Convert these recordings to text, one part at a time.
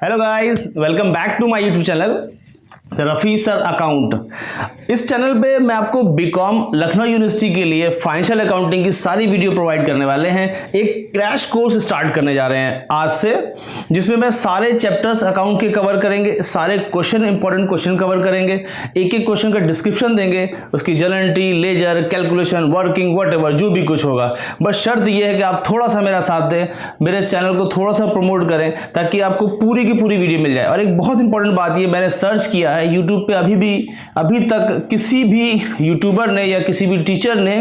Hello guys, welcome back to my YouTube channel Rafi sir account. इस channel पे मैं आपको बीकॉम लखनऊ यूनिवर्सिटी के लिए फाइनेंशियल अकाउंटिंग की सारी वीडियो प्रोवाइड करने वाले हैं। एक क्रैश कोर्स स्टार्ट करने जा रहे हैं आज से, जिसमें मैं सारे चैप्टर्स अकाउंट के कवर करेंगे, सारे क्वेश्चन इंपॉर्टेंट क्वेश्चन कवर करेंगे, एक एक क्वेश्चन का डिस्क्रिप्शन देंगे, उसकी journal entry, ledger, calculation, working, whatever जो भी कुछ होगा। बस शर्त यह है कि आप थोड़ा सा मेरा साथ दें, मेरे इस चैनल को थोड़ा सा प्रमोट करें ताकि आपको पूरी की पूरी वीडियो मिल जाए। और एक बहुत इंपॉर्टेंट बात, ये मैंने सर्च किया है यूट्यूब पे, अभी तक किसी भी यूट्यूबर ने या किसी भी टीचर ने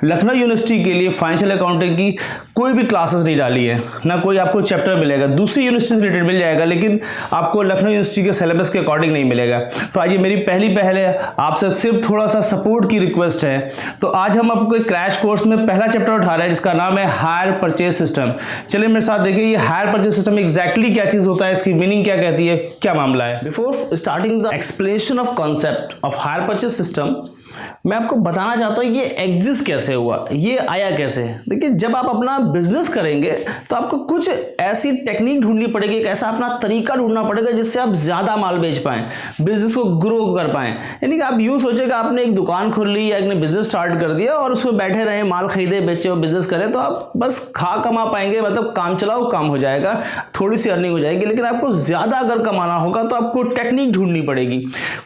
लखनऊ यूनिवर्सिटी के लिए फाइनेंशियल अकाउंटिंग की कोई भी क्लासेस नहीं डाली है, ना कोई आपको चैप्टर मिलेगा। दूसरी यूनिवर्सिटी से रिलेटेड मिल जाएगा, लेकिन आपको लखनऊ यूनिवर्सिटी के सिलेबस के अकॉर्डिंग नहीं मिलेगा। तो आइए, मेरी पहले आपसे सिर्फ थोड़ा सा सपोर्ट की रिक्वेस्ट है। तो आज हम आपको एक क्रैश कोर्स में पहला चैप्टर उठा रहे हैं, जिसका नाम है हायर परचेज सिस्टम। चलिए मेरे साथ देखिए, ये हायर परचेज सिस्टम एग्जैक्टली क्या चीज होता है, इसकी मीनिंग क्या कहती है, क्या मामला है। Before starting the explanation of concept of higher purchase system, मैं आपको बताना चाहता हूँ ये एग्जिस्ट कैसे हुआ, ये आया कैसे। देखिए, जब आप अपना बिजनेस करेंगे तो आपको कुछ ऐसी टेक्निक ढूंढनी पड़ेगी, एक ऐसा अपना तरीका ढूंढना पड़ेगा जिससे आप ज्यादा माल बेच पाएं, बिजनेस को ग्रो कर पाएं। यानी कि आप यूं सोचेगा आपने एक दुकान खोल ली या एक बिजनेस स्टार्ट कर दिया और उसमें बैठे रहे, माल खरीदे बेचे और बिजनेस करें, तो आप बस खा कमा पाएंगे, मतलब काम चलाओ काम हो जाएगा, थोड़ी सी अर्निंग हो जाएगी। लेकिन आपको ज्यादा अगर कमाना होगा तो आपको टेक्निक ढूंढनी पड़ेगी,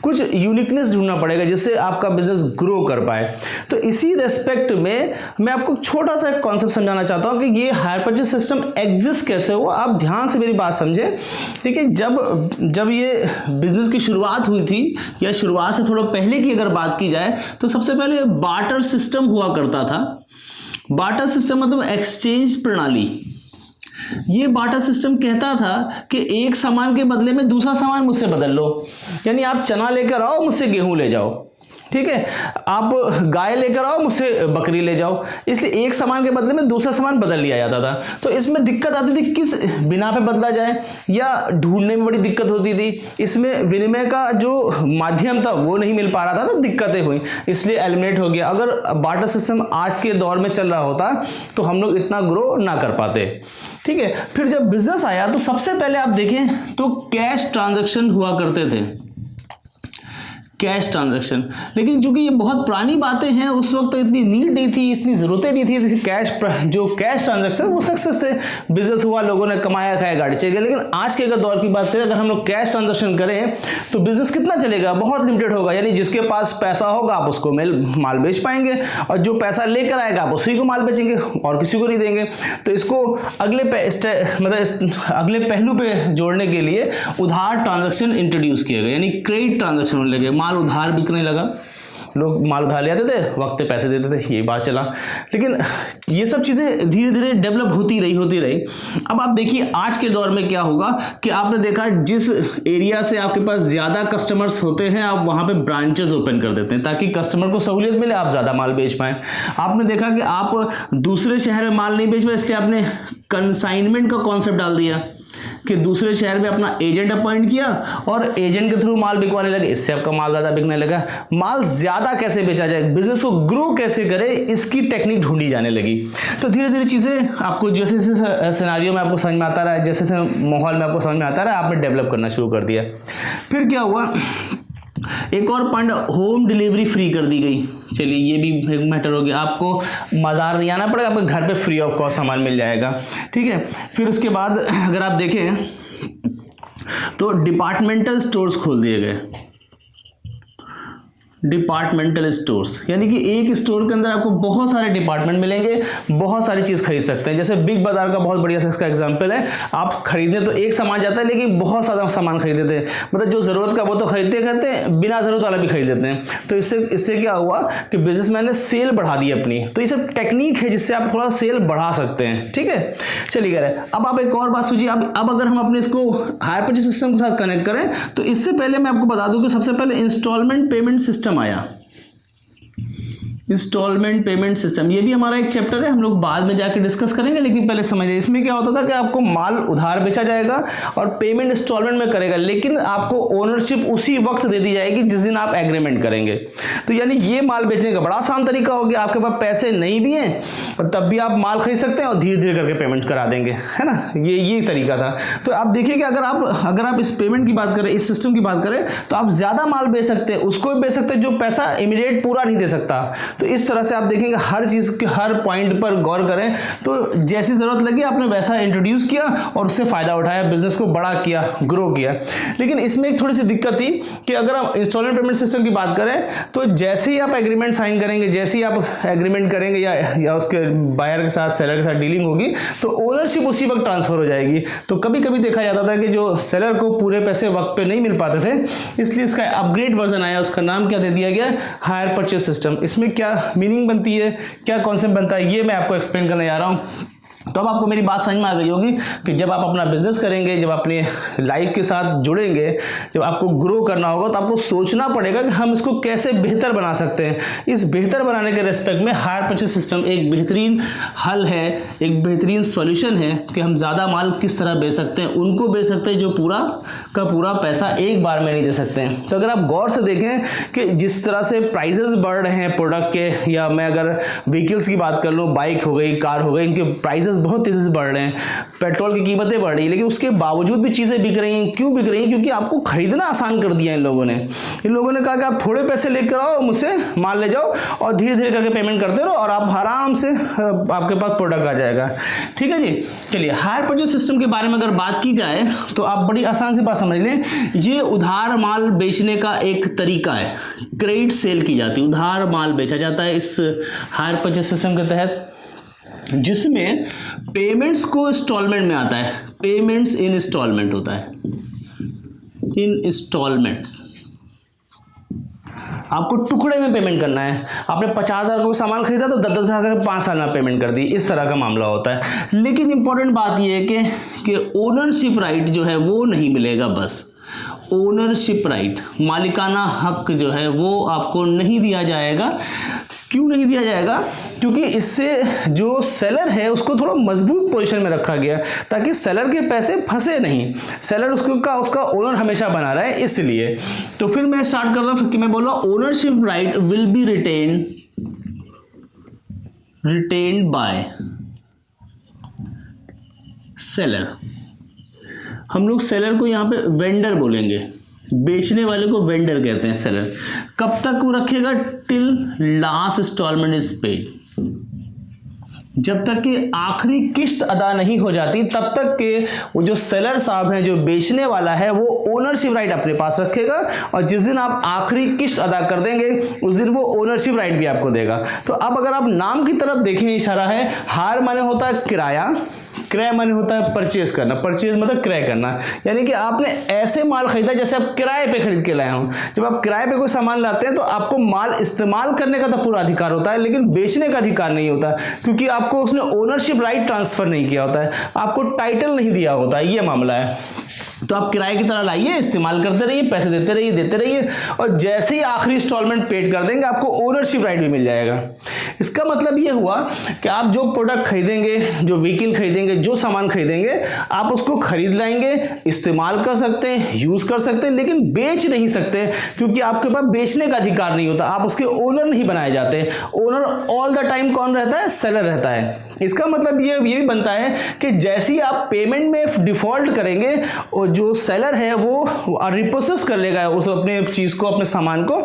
कुछ यूनिकनेस ढूंढना पड़ेगा जिससे आपका बिजनेस ग्रो कर पाए। तो इसी रेस्पेक्ट में मैं आपको छोटा सा एक कॉन्सेप्ट समझाना चाहता हूं कि ये हायर परचेज सिस्टम एग्जिस्ट कैसे हुआ। आप ध्यान से मेरी बात समझें। देखिए, जब ये बिजनेस की शुरुआत हुई थी, या शुरुआत से थोड़ा पहले की अगर बात की जाए, तो सबसे पहले बार्टर सिस्टम हुआ करता था। बार्टर सिस्टम मतलब एक्सचेंज प्रणाली। ये बार्टर सिस्टम कहता था कि एक सामान के बदले में दूसरा सामान मुझसे बदल लो। यानी आप चना लेकर आओ, मुझसे गेहूं ले जाओ, ठीक है, आप गाय लेकर आओ, मुझसे बकरी ले जाओ। इसलिए एक सामान के बदले में दूसरा सामान बदल लिया जाता था। तो इसमें दिक्कत आती थी किस बिना पे बदला जाए, या ढूंढने में बड़ी दिक्कत होती थी। इसमें विनिमय का जो माध्यम था वो नहीं मिल पा रहा था, तो दिक्कतें हुई, इसलिए एलिमिनेट हो गया। अगर बार्टर सिस्टम आज के दौर में चल रहा होता तो हम लोग इतना ग्रो ना कर पाते, ठीक है। फिर जब बिजनेस आया तो सबसे पहले आप देखें तो कैश ट्रांजैक्शन हुआ करते थे, कैश ट्रांजैक्शन। लेकिन चूंकि ये बहुत पुरानी बातें हैं, उस वक्त इतनी नीड नहीं थी, इतनी जरूरतें नहीं थी। कैश ट्रांजैक्शन वो सक्सेस थे, बिजनेस हुआ, लोगों ने कमाया, खाया, गाड़ी चल गई। लेकिन आज के अगर दौर की बात करें, अगर हम लोग कैश ट्रांजैक्शन करें तो बिजनेस कितना चलेगा, बहुत लिमिटेड होगा। यानी जिसके पास पैसा होगा आप उसको माल बेच पाएंगे, और जो पैसा लेकर आएगा आप उसी को माल बेचेंगे और किसी को नहीं देंगे। तो इसको अगले पहलू पे जोड़ने के लिए उधार ट्रांजैक्शन इंट्रोड्यूस किए गए, यानी क्रेडिट ट्रांजैक्शन होने लगे। माल उधार बिकने लगा, लोग माल उधार ले आते थे, वक्त पे पैसे देते थे, ये बात चला। लेकिन ये सब चीज़ें धीरे धीरे डेवलप होती रही। अब आप देखिए आज के दौर में क्या होगा कि आपने देखा जिस एरिया से आपके पास ज़्यादा कस्टमर्स होते हैं, आप वहाँ पे ब्रांचेस ओपन कर देते हैं ताकि कस्टमर को सहूलियत मिले, आप ज़्यादा माल बेच पाएँ। आपने देखा कि आप दूसरे शहर में माल नहीं बेच पाए, इसलिए आपने कंसाइनमेंट का कॉन्सेप्ट डाल दिया कि दूसरे शहर में अपना एजेंट अपॉइंट किया और एजेंट के थ्रू माल बिकवाने लगे। इससे आपका माल ज़्यादा बिकने लगा। माल ज़्यादा कैसे बेचा जाए, बिजनेस को ग्रो कैसे करे, इसकी टेक्निक ढूंढी जाने लगी। तो धीरे धीरे चीज़ें आपको जैसे जैसे सिनेरियो में आपको समझ में आता रहा, जैसे जैसे माहौल में आपको समझ में आता रहा, आपने डेवलप करना शुरू कर दिया। फिर क्या हुआ, एक और पॉइंट, होम डिलीवरी फ्री कर दी गई। चलिए, ये भी एक मैटर हो गया, आपको बाजार नहीं आना पड़ेगा, आपके घर पे फ्री ऑफ कॉस्ट सामान मिल जाएगा, ठीक है। फिर उसके बाद अगर आप देखें तो डिपार्टमेंटल स्टोर्स खोल दिए गए। डिपार्टमेंटल स्टोर्स यानी कि एक स्टोर के अंदर आपको बहुत सारे डिपार्टमेंट मिलेंगे, बहुत सारी चीज़ खरीद सकते हैं। जैसे बिग बाजार का बहुत बढ़िया इसका एग्जांपल है। आप खरीदने तो एक सामान जाता है, लेकिन बहुत सारा सामान खरीदते थे, मतलब जो ज़रूरत का वो तो खरीदते बिना ज़रूरत वाला भी खरीद लेते हैं। तो इससे क्या हुआ कि बिजनेसमैन ने सेल बढ़ा दी अपनी। तो ये सब टेक्निक है जिससे आप थोड़ा सेल बढ़ा सकते हैं, ठीक है। चलिए कह रहे हैं, अब आप एक और बात सोचिए। अब अगर हम अपने इसको हायर परचेज सिस्टम के साथ कनेक्ट करें, तो इससे पहले मैं आपको बता दूं कि सबसे पहले इंस्टॉलमेंट पेमेंट सिस्टम आया। इंस्टॉलमेंट पेमेंट सिस्टम, ये भी हमारा एक चैप्टर है, हम लोग बाद में जाके डिस्कस करेंगे, लेकिन पहले समझिए इसमें क्या होता था कि आपको माल उधार बेचा जाएगा और पेमेंट इंस्टॉलमेंट में करेगा, लेकिन आपको ओनरशिप उसी वक्त दे दी जाएगी जिस दिन आप एग्रीमेंट करेंगे। तो यानी ये माल बेचने का बड़ा आसान तरीका हो गया, आपके पास पैसे नहीं भी हैं और तब भी आप माल खरीद सकते हैं और धीरे धीरे करके पेमेंट करा देंगे, है ना। ये तरीका था। तो आप देखिए कि अगर आप इस पेमेंट की बात करें, इस सिस्टम की बात करें, तो आप ज्यादा माल बेच सकते हैं, उसको भी बेच सकते हैं जो पैसा इमीडिएट पूरा नहीं दे सकता। तो इस तरह से आप देखेंगे हर चीज के हर पॉइंट पर गौर करें, तो जैसी जरूरत लगी आपने वैसा इंट्रोड्यूस किया और उससे फायदा उठाया, बिजनेस को बड़ा किया, ग्रो किया। लेकिन इसमें एक थोड़ी सी दिक्कत थी कि अगर हम इंस्टॉलमेंट पेमेंट सिस्टम की बात करें तो जैसे ही आप एग्रीमेंट साइन करेंगे, जैसे ही आप एग्रीमेंट करेंगे या उसके बायर के साथ सेलर के साथ डीलिंग होगी, तो ओनरशिप उसी वक्त ट्रांसफर हो जाएगी। तो कभी कभी देखा जाता था कि जो सेलर को पूरे पैसे वक्त पे नहीं मिल पाते थे, इसलिए इसका अपग्रेड वर्जन आया, उसका नाम क्या दे दिया गया, हायर परचेज सिस्टम। इसमें क्या मीनिंग बनती है, क्या कॉन्सेप्ट बनता है, ये मैं आपको एक्सप्लेन करने जा रहा हूँ। तो अब आपको मेरी बात समझ में आ गई होगी कि जब आप अपना बिजनेस करेंगे, जब अपने लाइफ के साथ जुड़ेंगे, जब आपको ग्रो करना होगा, तो आपको सोचना पड़ेगा कि हम इसको कैसे बेहतर बना सकते हैं। इस बेहतर बनाने के रेस्पेक्ट में हायर परचेज सिस्टम एक बेहतरीन हल है, एक बेहतरीन सॉल्यूशन है कि हम ज़्यादा माल किस तरह बेच सकते हैं। उनको बेच सकते हैं जो पूरा का पूरा पैसा एक बार में नहीं दे सकते हैं। तो अगर आप गौर से देखें कि जिस तरह से प्राइजेस बढ़ रहे हैं प्रोडक्ट के, या मैं अगर व्हीकल्स की बात कर लूँ, बाइक हो गई, कार हो गई, इनके प्राइजेस बहुत तेजी से बढ़ रहे हैं, पेट्रोल की कीमतें बढ़ रही है, लेकिन उसके बावजूद भी चीजें बिक रही हैं। क्यों बिक रही हैं? क्योंकि आपको खरीदना आसान कर दिया इन लोगों ने। इन लोगों ने कहा कि आप थोड़े पैसे लेकर आओ, मुझसे माल ले जाओ और धीरे धीरे करके पेमेंट करते रहो और आप आराम से आपके पास प्रोडक्ट आ जाएगा। ठीक है जी। चलिए, हायर परचेज सिस्टम के बारे में अगर बात की जाए तो आप बड़ी आसान सी बात समझ लें, ये उधार माल बेचने का एक तरीका है। क्रेडिट सेल की जाती है, उधार माल बेचा जाता है इस हायर परचेज सिस्टम के तहत, जिसमें पेमेंट्स को इंस्टॉलमेंट में आता है। पेमेंट्स इन इंस्टॉलमेंट होता है, इन इंस्टॉलमेंट्स। आपको टुकड़े में पेमेंट करना है। आपने 50,000 का सामान खरीदा तो 10,000 का 5 साल में पेमेंट कर दी, इस तरह का मामला होता है। लेकिन इंपॉर्टेंट बात यह है कि ओनरशिप राइट जो है वो नहीं मिलेगा। बस ओनरशिप राइट, मालिकाना हक जो है वो आपको नहीं दिया जाएगा। क्यों नहीं दिया जाएगा? क्योंकि इससे जो सेलर है उसको थोड़ा मजबूत पोजीशन में रखा गया ताकि सेलर के पैसे फंसे नहीं, सेलर उसका ओनर हमेशा बना रहा है, इसलिए। तो फिर मैं स्टार्ट कर रहा हूं कि मैं बोल रहा हूं ownership right will be retained bye seller. हम लोग सेलर को यहां पे वेंडर बोलेंगे, बेचने वाले को वेंडर कहते हैं सेलर। कब तक वो रखेगा? Till last instalment is paid, जब तक कि आखिरी किस्त अदा नहीं हो जाती तब तक के वो जो सेलर साहब हैं, जो बेचने वाला है, वो ओनरशिप राइट अपने पास रखेगा और जिस दिन आप आखिरी किस्त अदा कर देंगे उस दिन वो ओनरशिप राइट भी आपको देगा। तो अब अगर आप नाम की तरफ देखें, इशारा है, हायर माने होता है किराया, क्रय माने होता है परचेज करना, परचेज मतलब क्रय करना, यानी कि आपने ऐसे माल खरीदा जैसे आप किराए पे खरीद के लाए हो। जब आप किराए पे कोई सामान लाते हैं तो आपको माल इस्तेमाल करने का तो पूरा अधिकार होता है, लेकिन बेचने का अधिकार नहीं होता, क्योंकि आपको उसने ओनरशिप राइट ट्रांसफर नहीं किया होता है, आपको टाइटल नहीं दिया होता है, ये मामला है। तो आप किराए की तरह लाइए, इस्तेमाल करते रहिए, पैसे देते रहिए और जैसे ही आखिरी इंस्टॉलमेंट पेड कर देंगे आपको ओनरशिप राइट भी मिल जाएगा। इसका मतलब ये हुआ कि आप जो प्रोडक्ट खरीदेंगे, जो व्हीकल खरीदेंगे, जो सामान खरीदेंगे, आप उसको खरीद लाएंगे, इस्तेमाल कर सकते हैं, यूज कर सकते हैं, लेकिन बेच नहीं सकते क्योंकि आपके पास बेचने का अधिकार नहीं होता, आप उसके ओनर नहीं बनाए जाते। ओनर ऑल द टाइम कौन रहता है? सेलर रहता है। इसका मतलब ये भी बनता है कि जैसे ही आप पेमेंट में डिफॉल्ट करेंगे और जो सेलर है वो रिप्रोसेस कर लेगा उस अपने चीज को, अपने सामान को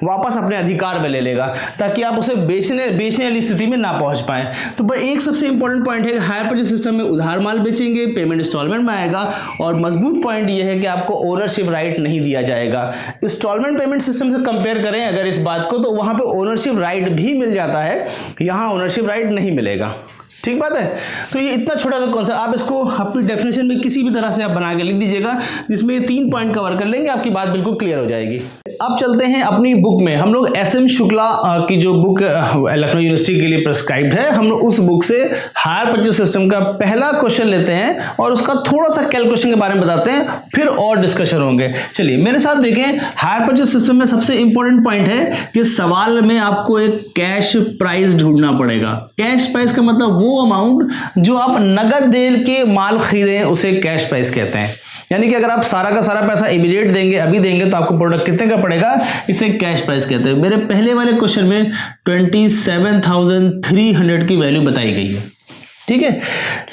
वापस अपने अधिकार में ले लेगा, ताकि आप उसे बेचने वाली स्थिति में ना पहुंच पाए। तो एक सबसे इंपॉर्टेंट पॉइंट है कि हायर परचेज सिस्टम में उधार माल बेचेंगे, पेमेंट इंस्टॉलमेंट में आएगा, और मजबूत पॉइंट यह है कि आपको ओनरशिप राइट नहीं दिया जाएगा। इंस्टॉलमेंट पेमेंट सिस्टम से कंपेयर करें अगर इस बात को, तो वहां पे ओनरशिप राइट भी मिल जाता है, यहां ओनरशिप राइट नहीं मिलेगा। ठीक बात है। तो ये इतना छोटा सा कॉन्सेप्ट, आप इसको अपनी डेफिनेशन में किसी भी तरह से आप बना के लिख दीजिएगा, जिसमें ये 3 पॉइंट कवर कर लेंगे, आपकी बात बिल्कुल क्लियर हो जाएगी। अब चलते हैं अपनी बुक में। हम लोग एसएम शुक्ला की जो बुक लखनऊ यूनिवर्सिटी के लिए प्रिस्क्राइब्ड है, हम लोग उस बुक से हायर परचेज सिस्टम का पहला क्वेश्चन लेते हैं और उसका थोड़ा सा कैलकुलेशन के बारे में बताते हैं, फिर और डिस्कशन होंगे। चलिए मेरे साथ देखें। हायर परचेज सिस्टम में सबसे इंपॉर्टेंट पॉइंट है कि सवाल में आपको एक कैश प्राइस ढूंढना पड़ेगा। कैश प्राइस का मतलब वो अमाउंट जो आप नगद दे के माल खरीदे उसे कैश प्राइस कहते हैं। यानी कि अगर आप सारा का सारा पैसा इमीडिएट देंगे, अभी देंगे, तो आपको प्रोडक्ट कितने का पड़ेगा, इसे कैश प्राइस कहते हैं। मेरे पहले वाले क्वेश्चन में 27,300 की वैल्यू बताई गई है। ठीक है,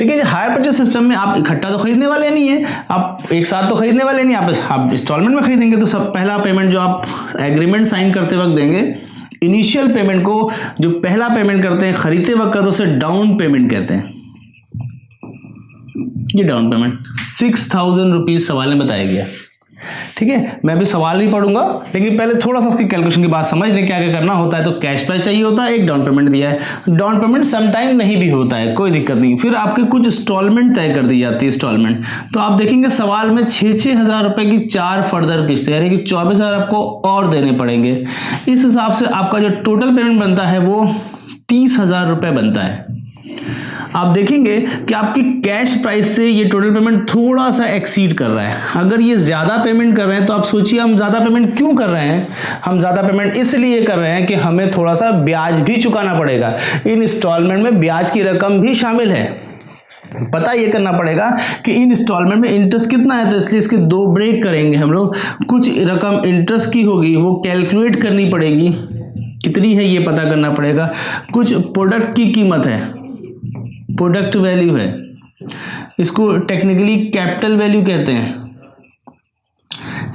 लेकिन हायर परचेज सिस्टम में आप इकट्ठा तो खरीदने वाले नहीं है, आप एक साथ तो खरीदने वाले नहीं, आप इंस्टॉलमेंट में खरीदेंगे। तो सब पहला पेमेंट जो आप एग्रीमेंट साइन करते वक्त देंगे, इनिशियल पेमेंट को जो पहला पेमेंट करते हैं खरीदते वक्त, तो उसे डाउन पेमेंट कहते हैं। ये डाउन पेमेंट 6,000 रुपीज सवाल में बताया गया। ठीक है, मैं अभी सवाल नहीं पढ़ूंगा, लेकिन पहले थोड़ा सा उसकी कैलकुलेशन की बात समझ लें क्या क्या करना होता है। तो कैश प्राइस चाहिए होता है, एक डाउन पेमेंट दिया है, डाउन पेमेंट समटाइम नहीं भी होता है, कोई दिक्कत नहीं। फिर आपके कुछ इंस्टॉलमेंट तय कर दी जाती है, इंस्टॉलमेंट। तो आप देखेंगे सवाल में 6-6 हज़ार रुपए की 4 फर्दर किस्तें, यानी कि 24,000 आपको और देने पड़ेंगे। इस हिसाब से आपका जो टोटल पेमेंट बनता है वो 30,000 रुपए बनता है। आप देखेंगे कि आपकी कैश प्राइस से ये टोटल पेमेंट थोड़ा सा एक्सीड कर रहा है। अगर ये ज़्यादा पेमेंट कर रहे हैं तो आप सोचिए हम ज़्यादा पेमेंट क्यों कर रहे हैं। हम ज़्यादा पेमेंट इसलिए कर रहे हैं कि हमें थोड़ा सा ब्याज भी चुकाना पड़ेगा। इन इंस्टॉलमेंट में ब्याज की रकम भी शामिल है। पता ये करना पड़ेगा कि इन इंस्टॉलमेंट में इंटरेस्ट कितना है, तो इसलिए इसके 2 ब्रेक करेंगे हम लोग। कुछ रकम इंटरेस्ट की होगी, वो कैलकुलेट करनी पड़ेगी, कितनी है ये पता करना पड़ेगा। कुछ प्रोडक्ट की कीमत है, प्रोडक्ट वैल्यू है, इसको टेक्निकली कैपिटल वैल्यू कहते हैं।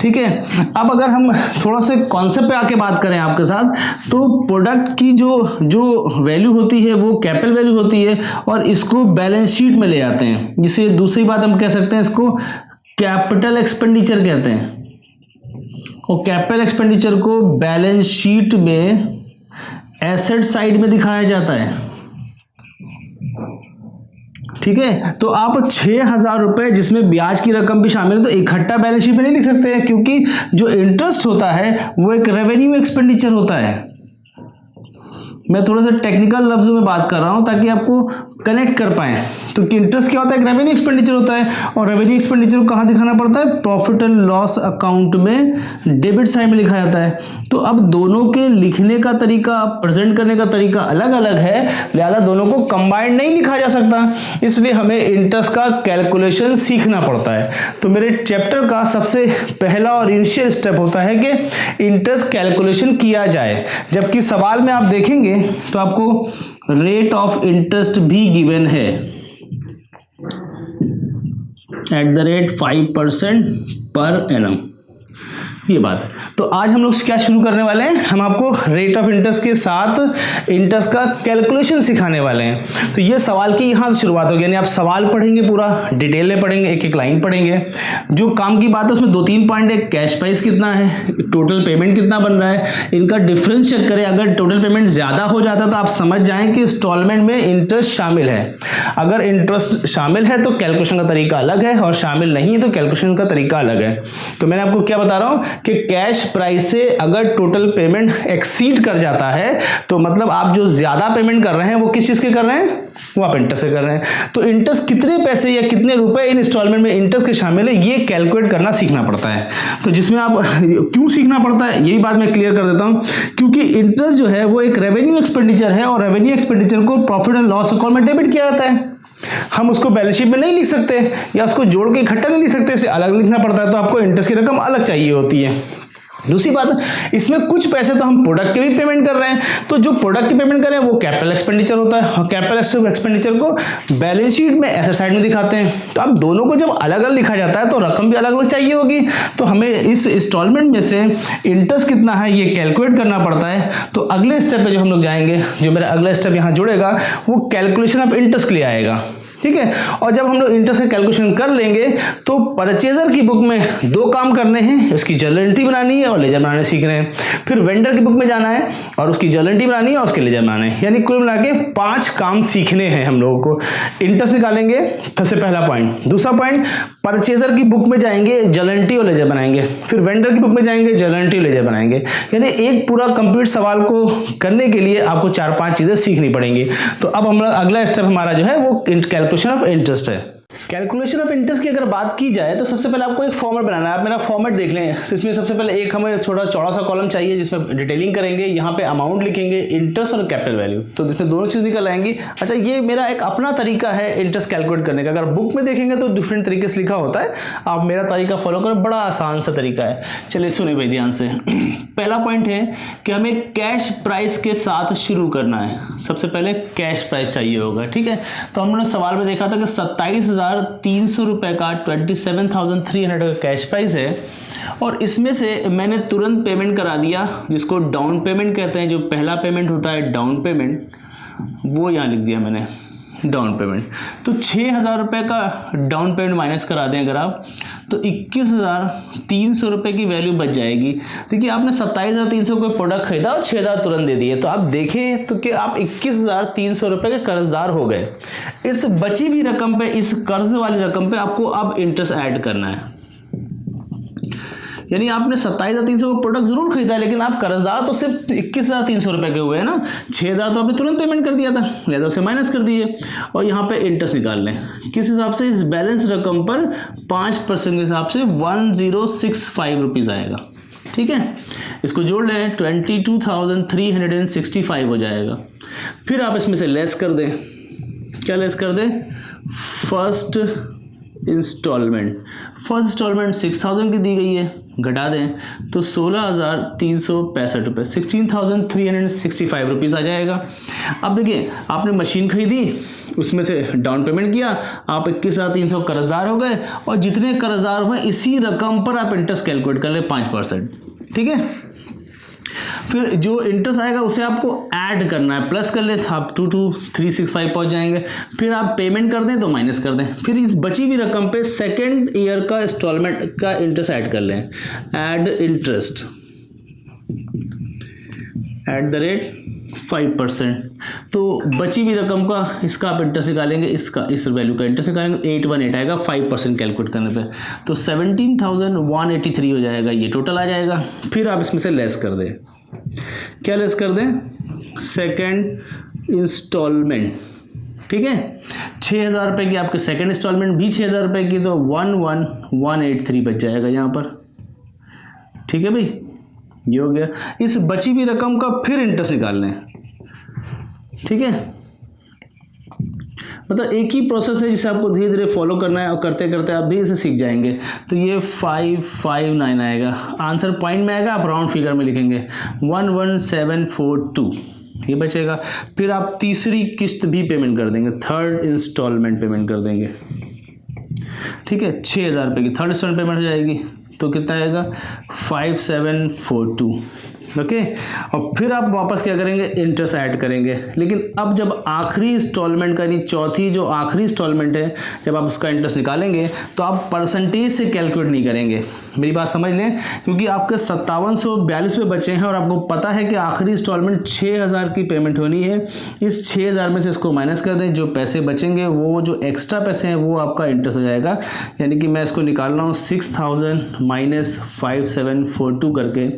ठीक है, अब अगर हम थोड़ा से कॉन्सेप्ट पे आके बात करें आपके साथ, तो प्रोडक्ट की जो वैल्यू होती है वो कैपिटल वैल्यू होती है, और इसको बैलेंस शीट में ले आते हैं। जिसे दूसरी बात हम कह सकते हैं, इसको कैपिटल एक्सपेंडिचर कहते हैं। और कैपिटल एक्सपेंडिचर को बैलेंस शीट में एसेट साइड में दिखाया जाता है। ठीक है, तो आप 6,000 रुपए जिसमें ब्याज की रकम भी शामिल है, तो इकट्ठा बैलेंस शीट में नहीं लिख सकते हैं, क्योंकि जो इंटरेस्ट होता है वो एक रेवेन्यू एक्सपेंडिचर होता है। मैं थोड़ा सा टेक्निकल लफ्ज़ों में बात कर रहा हूं ताकि आपको कनेक्ट कर पाएं। तो इंटरेस्ट क्या होता है, एक रेवेन्यू एक्सपेंडिचर होता है, और रेवेन्यू एक्सपेंडिचर को कहाँ दिखाना पड़ता है, प्रॉफिट एंड लॉस अकाउंट में डेबिट साइड में लिखा जाता है। तो अब दोनों के लिखने का तरीका, प्रेजेंट करने का तरीका अलग अलग है, लिहाजा दोनों को कंबाइंड नहीं लिखा जा सकता। इसलिए हमें इंटरेस्ट का कैलकुलेशन सीखना पड़ता है। तो मेरे चैप्टर का सबसे पहला और इनिशियल स्टेप होता है कि इंटरेस्ट कैलकुलेशन किया जाए। जबकि सवाल में आप देखेंगे तो आपको रेट ऑफ इंटरेस्ट भी गिवन है, @ 5% पर एनम, ये बात। तो आज हम लोग क्या शुरू करने वाले हैं, हम आपको रेट ऑफ इंटरेस्ट के साथ इंटरेस्ट का कैलकुलेशन सिखाने वाले हैं। तो ये सवाल की यहाँ से शुरुआत होगी, यानी आप सवाल पढ़ेंगे, पूरा डिटेल में पढ़ेंगे, एक एक लाइन पढ़ेंगे। जो काम की बात है उसमें 2-3 पॉइंट है, कैश प्राइस कितना है, टोटल पेमेंट कितना बन रहा है, इनका डिफरेंस चेक करें। अगर टोटल पेमेंट ज़्यादा हो जाता है तो आप समझ जाएं कि इंस्टॉलमेंट में इंटरेस्ट शामिल है। अगर इंटरेस्ट शामिल है तो कैलकुलेशन का तरीका अलग है, और शामिल नहीं है तो कैलकुलेशन का तरीका अलग है। तो मैंने आपको क्या बता रहा हूँ कि कैश प्राइस से अगर टोटल पेमेंट एक्सीड कर जाता है, तो मतलब आप जो ज्यादा पेमेंट कर रहे हैं वो किस चीज के कर रहे हैं, वो आप इंटरेस्ट से कर रहे हैं। तो इंटरेस्ट कितने पैसे या कितने रुपए इन इंस्टॉलमेंट में इंटरेस्ट के शामिल है, ये कैलकुलेट करना सीखना पड़ता है। तो जिसमें आप क्यों सीखना पड़ता है यही बात मैं क्लियर कर देता हूं, क्योंकि इंटरेस्ट जो है वो एक रेवेन्यू एक्सपेंडिचर है, और रेवेन्यू एक्सपेंडिचर को प्रॉफिट एंड लॉस अकाउंट में डेबिट किया जाता है। हम उसको बैलेंस शीट में नहीं लिख सकते, या उसको जोड़ के इकट्ठा नहीं लिख सकते, इसे अलग लिखना पड़ता है। तो आपको इंटरेस्ट की रकम अलग चाहिए होती है। दूसरी बात, इसमें कुछ पैसे तो हम प्रोडक्ट के भी पेमेंट कर रहे हैं, तो जो प्रोडक्ट की पेमेंट कर रहे हैं वो कैपिटल एक्सपेंडिचर होता है, और कैपिटल एक्सपेंडिचर को बैलेंस शीट में एसेट साइड में दिखाते हैं। तो अब दोनों को जब अलग अलग लिखा जाता है तो रकम भी अलग अलग चाहिए होगी। तो हमें इस इंस्टॉलमेंट में से इंटरेस्ट कितना है ये कैलकुलेट करना पड़ता है। तो अगले स्टेप पे जो हम लोग जाएंगे, जो मेरा अगला स्टेप यहाँ जुड़ेगा, वो कैलकुलेशन ऑफ इंटरेस्ट के लिए आएगा। ठीक है। और जब हम लोग इंटरेस्ट का कैलकुलेशन कर लेंगे तो परचेजर की बुक में 2 काम करने हैं, उसकी जर्नल एंट्री बनानी है और लेजर बनाने सीख रहे हैं। फिर वेंडर की बुक में जाना है और उसकी जर्नल एंट्री बनानी है और उसके लेजर बनाने हैं, यानी कुल मिला के 5 काम सीखने हैं हम लोगों को। इंटरेस्ट निकालेंगे, सबसे पहला पॉइंट। दूसरा पॉइंट, परचेजर की बुक में जाएंगे, जर्नल एंट्री और लेजर बनाएंगे। फिर वेंडर की बुक में जाएंगे, जर्नल एंट्री और लेजर बनाएंगे। यानी एक पूरा कंप्लीट सवाल को करने के लिए आपको 4-5 चीजें सीखनी पड़ेंगी। तो अब हम अगला स्टेप हमारा जो है वो कैलकुलेशन ऑफ इंटरेस्ट है। कैलकुलेशन ऑफ इंटरेस्ट की अगर बात की जाए तो सबसे पहले आपको एक फॉर्मेट बनाना है। आप मेरा फॉर्मेट देख लें। इसमें सबसे पहले एक हमें थोड़ा चौड़ा सा कॉलम चाहिए जिसमें डिटेलिंग करेंगे, यहाँ पे अमाउंट लिखेंगे, इंटरेस्ट और कैपिटल वैल्यू, तो इसमें दोनों चीज निकल आएंगी। अच्छा, ये मेरा एक अपना तरीका है इंटरेस्ट कैलकुलेट करने का। अगर बुक में देखेंगे तो डिफरेंट तरीके से लिखा होता है, आप मेरा तरीका फॉलो करें, बड़ा आसान सा तरीका है। चलिए सुनिए भाई ध्यान से। पहला पॉइंट है कि हमें कैश प्राइस के साथ शुरू करना है। सबसे पहले कैश प्राइस चाहिए होगा, ठीक है। तो हमने सवाल में देखा था कि 27,300 रुपए का 27,300 का कैश प्राइस है और इसमें से मैंने तुरंत पेमेंट करा दिया, जिसको डाउन पेमेंट कहते हैं। जो पहला पेमेंट होता है डाउन पेमेंट, वो यहाँ लिख दिया मैंने डाउन पेमेंट। तो 6,000 रुपये का डाउन पेमेंट माइनस करा दें अगर आप, तो 21,300 रुपये की वैल्यू बच जाएगी। देखिए आपने 27,300 कोई प्रोडक्ट खरीदा और 6,000 तुरंत दे दिए, तो आप देखें तो कि आप 21,300 रुपये के कर्जदार हो गए। इस बची हुई रकम पे, इस कर्ज वाली रकम पे आपको अब इंटरेस्ट ऐड करना है। यानी आपने 27,300 का प्रोडक्ट जरूर खरीदा है, लेकिन आप कर्जदार तो सिर्फ 21,300 रुपए के हुए हैं ना। 6,000 तो आपने तुरंत पेमेंट कर दिया था, लिहाजा उसे माइनस कर दिए और यहाँ पे इंटरेस्ट निकाल लें। किस हिसाब से? इस बैलेंस रकम पर 5% के हिसाब से 1065 रुपीज़ आएगा, ठीक है। इसको जोड़ लें, 22,365 हो जाएगा। फिर आप इसमें से लेस कर दें। क्या लेस कर दें? फर्स्ट इंस्टॉलमेंट 6,000 की दी गई है, घटा दें तो 16,365 रुपये, 16,365 रुपीज़ आ जाएगा। अब देखिए आपने मशीन खरीदी, उसमें से डाउन पेमेंट किया, आप 21,300 कर्जदार हो गए और जितने कर्जदार हुए इसी रकम पर आप इंटरेस्ट कैलकुलेट कर ले 5%, ठीक है। फिर जो इंटरेस्ट आएगा उसे आपको ऐड करना है, प्लस कर ले तो आप 22,365 पहुंच जाएंगे। फिर आप पेमेंट कर दें तो माइनस कर दें। फिर इस बची हुई रकम पे सेकेंड ईयर का इंस्टॉलमेंट का इंटरेस्ट ऐड कर लें। Add interest at the rate 5%। तो बची हुई रकम का इसका आप इंटरेस्ट निकालेंगे, इसका इस वैल्यू का इंटरेस्ट निकालेंगे, 818 आएगा 5% कैलकुलेट करने पे, तो 17,183 हो जाएगा, ये टोटल आ जाएगा। फिर आप इसमें से लेस कर दें। क्या लेस कर दें? सेकेंड इंस्टॉलमेंट, ठीक है। 6,000 रुपये की आपके सेकेंड इंस्टॉलमेंट भी 6,000 रुपये की, तो 11,183 बच जाएगा यहाँ पर, ठीक है भाई, ये हो गया। इस बची हुई रकम का फिर इंटरेस्ट निकाल लें, ठीक है। मतलब एक ही प्रोसेस है जिसे आपको धीरे धीरे फॉलो करना है और करते करते आप भी इसे सीख जाएंगे। तो ये 559 आएगा, आंसर पॉइंट में आएगा, आप राउंड फिगर में लिखेंगे 11742, ये बचेगा। फिर आप तीसरी किस्त भी पेमेंट कर देंगे, थर्ड इंस्टॉलमेंट पेमेंट कर देंगे, ठीक है। 6,000 रुपये की थर्ड इंस्टॉलमेंट पेमेंट हो जाएगी, तो कितना आएगा? 5742, ओके। और फिर आप वापस क्या करेंगे? इंटरेस्ट ऐड करेंगे। लेकिन अब जब आखिरी इंस्टॉलमेंट का, यानी चौथी जो आखिरी इंस्टॉलमेंट है, जब आप उसका इंटरेस्ट निकालेंगे तो आप परसेंटेज से कैलकुलेट नहीं करेंगे, मेरी बात समझ लें, क्योंकि आपके 5742 पे बचे हैं और आपको पता है कि आखिरी इंस्टॉलमेंट 6,000 की पेमेंट होनी है। इस 6,000 में से इसको माइनस कर दें, जो पैसे बचेंगे वो जो एक्स्ट्रा पैसे हैं वो आपका इंटरेस्ट हो जाएगा। यानी कि मैं इसको निकाल रहा हूँ 6,000 माइनस 5742 करके।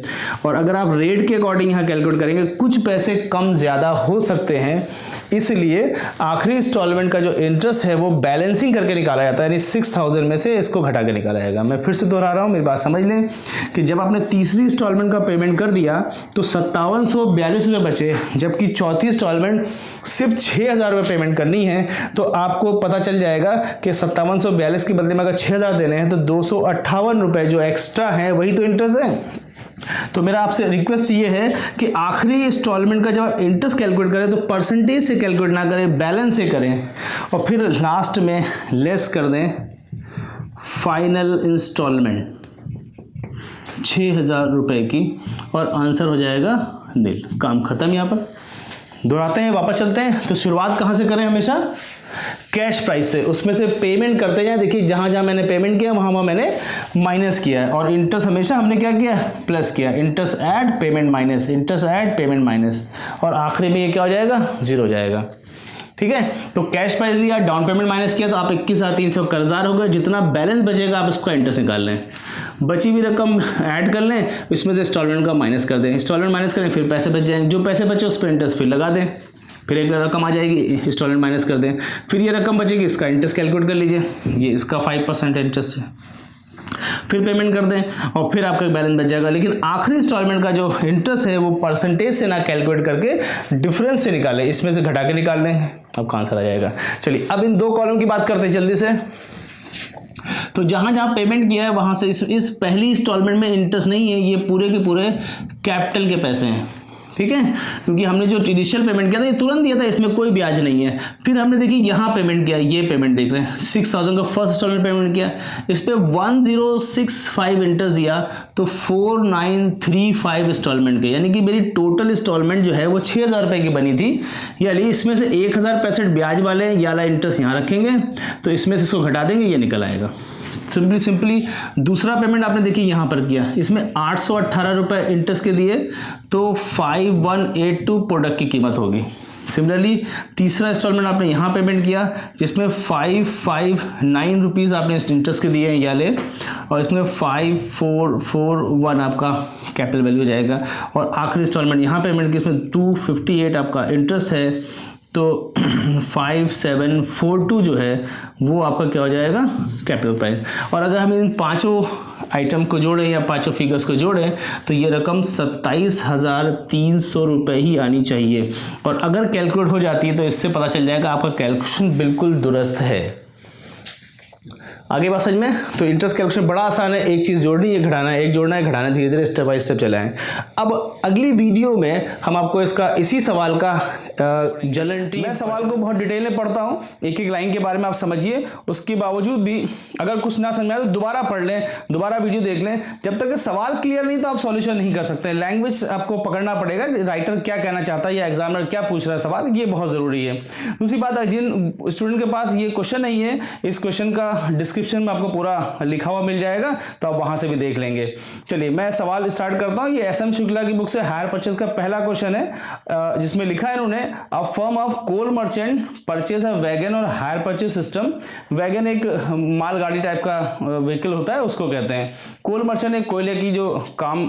और अगर आप रेट के अकॉर्डिंग यहाँ कैलकुलेट करेंगे, कुछ पैसे कम ज़्यादा हो सकते हैं, इसलिए आखिरी इंस्टॉलमेंट का जो इंटरेस्ट है वो बैलेंसिंग करके निकाला जाता है, यानी 6,000 में से इसको घटा के निकाला जाएगा। मैं फिर से दोहरा रहा हूँ, मेरी बात समझ लें कि जब आपने तीसरी इंस्टॉलमेंट का पेमेंट कर दिया तो 5742 रुपये बचे, जबकि चौथी इंस्टॉलमेंट सिर्फ 6,000 रुपये पेमेंट करनी है। तो आपको पता चल जाएगा कि 5742 के बदले में अगर 6,000 देने हैं तो 258 रुपये जो एक्स्ट्रा है वही तो इंटरेस्ट है। तो मेरा आपसे रिक्वेस्ट ये है कि आखिरी इंस्टॉलमेंट का जब आप इंटरेस्ट कैलकुलेट करें तो परसेंटेज से कैलकुलेट ना करें, बैलेंस से करें। और फिर लास्ट में लेस कर दें फाइनल इंस्टॉलमेंट 6,000 रुपये की, और आंसर हो जाएगा नील। काम खत्म। यहाँ पर दोहराते हैं, वापस चलते हैं। तो शुरुआत कहाँ से करें? हमेशा कैश प्राइस से, उसमें से पेमेंट करते जाए। देखिए जहां जहां मैंने पेमेंट किया वहां मैंने माइनस किया है, और इंटरेस्ट हमेशा हमने क्या किया, प्लस किया। Interest add payment minus, interest add payment minus, और आखिरी में ये क्या हो जाएगा, जीरो हो जाएगा। ठीक है, तो कैश प्राइस लिया, डाउन पेमेंट माइनस किया, तो आप 21,300 कर्जदार हो गए। जितना बैलेंस बचेगा आप इसका इंटरेस्ट निकाल लें, बची हुई रकम ऐड कर लें, इसमें से इंस्टॉलमेंट का माइनस कर दें, इंस्टॉलमेंट माइनस करें, फिर पैसे बच जाएंगे, जो पैसे बचे उस पर इंटरेस्ट फिर लगा दें, फिर एक रकम आ जाएगी, इंस्टॉलमेंट माइनस कर दें, फिर ये रकम बचेगी, इसका इंटरेस्ट कैलकुलेट कर लीजिए, ये इसका 5% इंटरेस्ट है, फिर पेमेंट कर दें, और फिर आपका बैलेंस बच जाएगा। लेकिन आखिरी इंस्टॉलमेंट का जो इंटरेस्ट है वो परसेंटेज से ना कैलकुलेट करके डिफरेंस से निकालें, इसमें से घटा के निकाल लें, आपका आंसर आ जाएगा। चलिए अब इन दो कॉलम की बात करते हैं जल्दी से। तो जहां जहां पेमेंट किया है वहां से इस पहली इंस्टॉलमेंट में इंटरेस्ट नहीं है, ये पूरे के पूरे कैपिटल के पैसे हैं। ठीक है, क्योंकि हमने जो इनिशियल पेमेंट किया था ये तुरंत दिया था, इसमें कोई ब्याज नहीं है। फिर हमने देखिए यहाँ पेमेंट किया, ये पेमेंट देख रहे हैं 6,000 का फर्स्ट इंस्टॉलमेंट पेमेंट किया, इस पे 1065 इंटरेस्ट दिया, तो 4935 इंस्टॉलमेंट के, यानी कि मेरी टोटल इंस्टॉलमेंट जो है वो 6,000 रुपये की बनी थी। यानी इसमें से 1,065 ब्याज वाले या वाला इंटरेस्ट यहाँ रखेंगे, तो इसमें से इसको घटा देंगे, ये निकल आएगा। सिंपली दूसरा पेमेंट आपने देखिए यहाँ पर किया, इसमें 818 रुपये इंटरेस्ट के दिए, तो 5182 प्रोडक्ट की कीमत होगी। सिमिलरली तीसरा इंस्टॉलमेंट आपने यहाँ पेमेंट किया, जिसमें 559 रुपीज़ आपने इंटरेस्ट के दिए हैं या ले, और इसमें 5441 आपका कैपिटल वैल्यू हो जाएगा, और आखिरी इंस्टॉलमेंट यहाँ पेमेंट की, इसमें 258 आपका इंटरेस्ट है, तो 5742 जो है वो आपका क्या हो जाएगा, कैपिटल प्राइस। और अगर हम इन पांचों आइटम को जोड़ें या पांचों फिगर्स को जोड़ें तो ये रकम 27,300 रुपये ही आनी चाहिए। और अगर कैलकुलेट हो जाती है तो इससे पता चल जाएगा आपका कैलकुलेशन बिल्कुल दुरुस्त है। आगे बात समझ में, तो इंटरेस्ट कैलकुलेशन बड़ा आसान है, एक चीज़ जोड़नी है घटाना है, एक जोड़ना है घटाना है, धीरे धीरे स्टेप बाय स्टेप चलाएं। अब अगली वीडियो में हम आपको इसका इसी सवाल का जलन, मैं सवाल को बहुत डिटेल में पढ़ता हूँ, एक एक लाइन के बारे में आप समझिए, उसके बावजूद भी अगर कुछ ना समझ में आए तो दोबारा पढ़ लें, दोबारा वीडियो देख लें। जब तक सवाल क्लियर नहीं तो आप सॉल्यूशन नहीं कर सकते। लैंग्वेज आपको पकड़ना पड़ेगा, राइटर क्या कहना चाहता है या एग्जामिनर क्या पूछ रहा है सवाल, ये बहुत ज़रूरी है। दूसरी बात, जिन स्टूडेंट के पास ये क्वेश्चन नहीं है, इस क्वेश्चन का डिस्क्रिप्शन में आपको पूरा लिखा हुआ मिल जाएगा, तो आप वहां से भी देख लेंगे। चलिए मैं सवाल स्टार्ट करता हूं। ये एसएम शुक्ला की बुक से हायर परचेज का पहला क्वेश्चन है, जिसमें लिखा है उन्होंने, a firm of coal merchant purchase a wagon और हायर परचेज सिस्टम। वैगन एक मालगाड़ी टाइप का व्हीकल होता है, उसको कहते हैं। कोल मर्चेंट एक कोयले की जो काम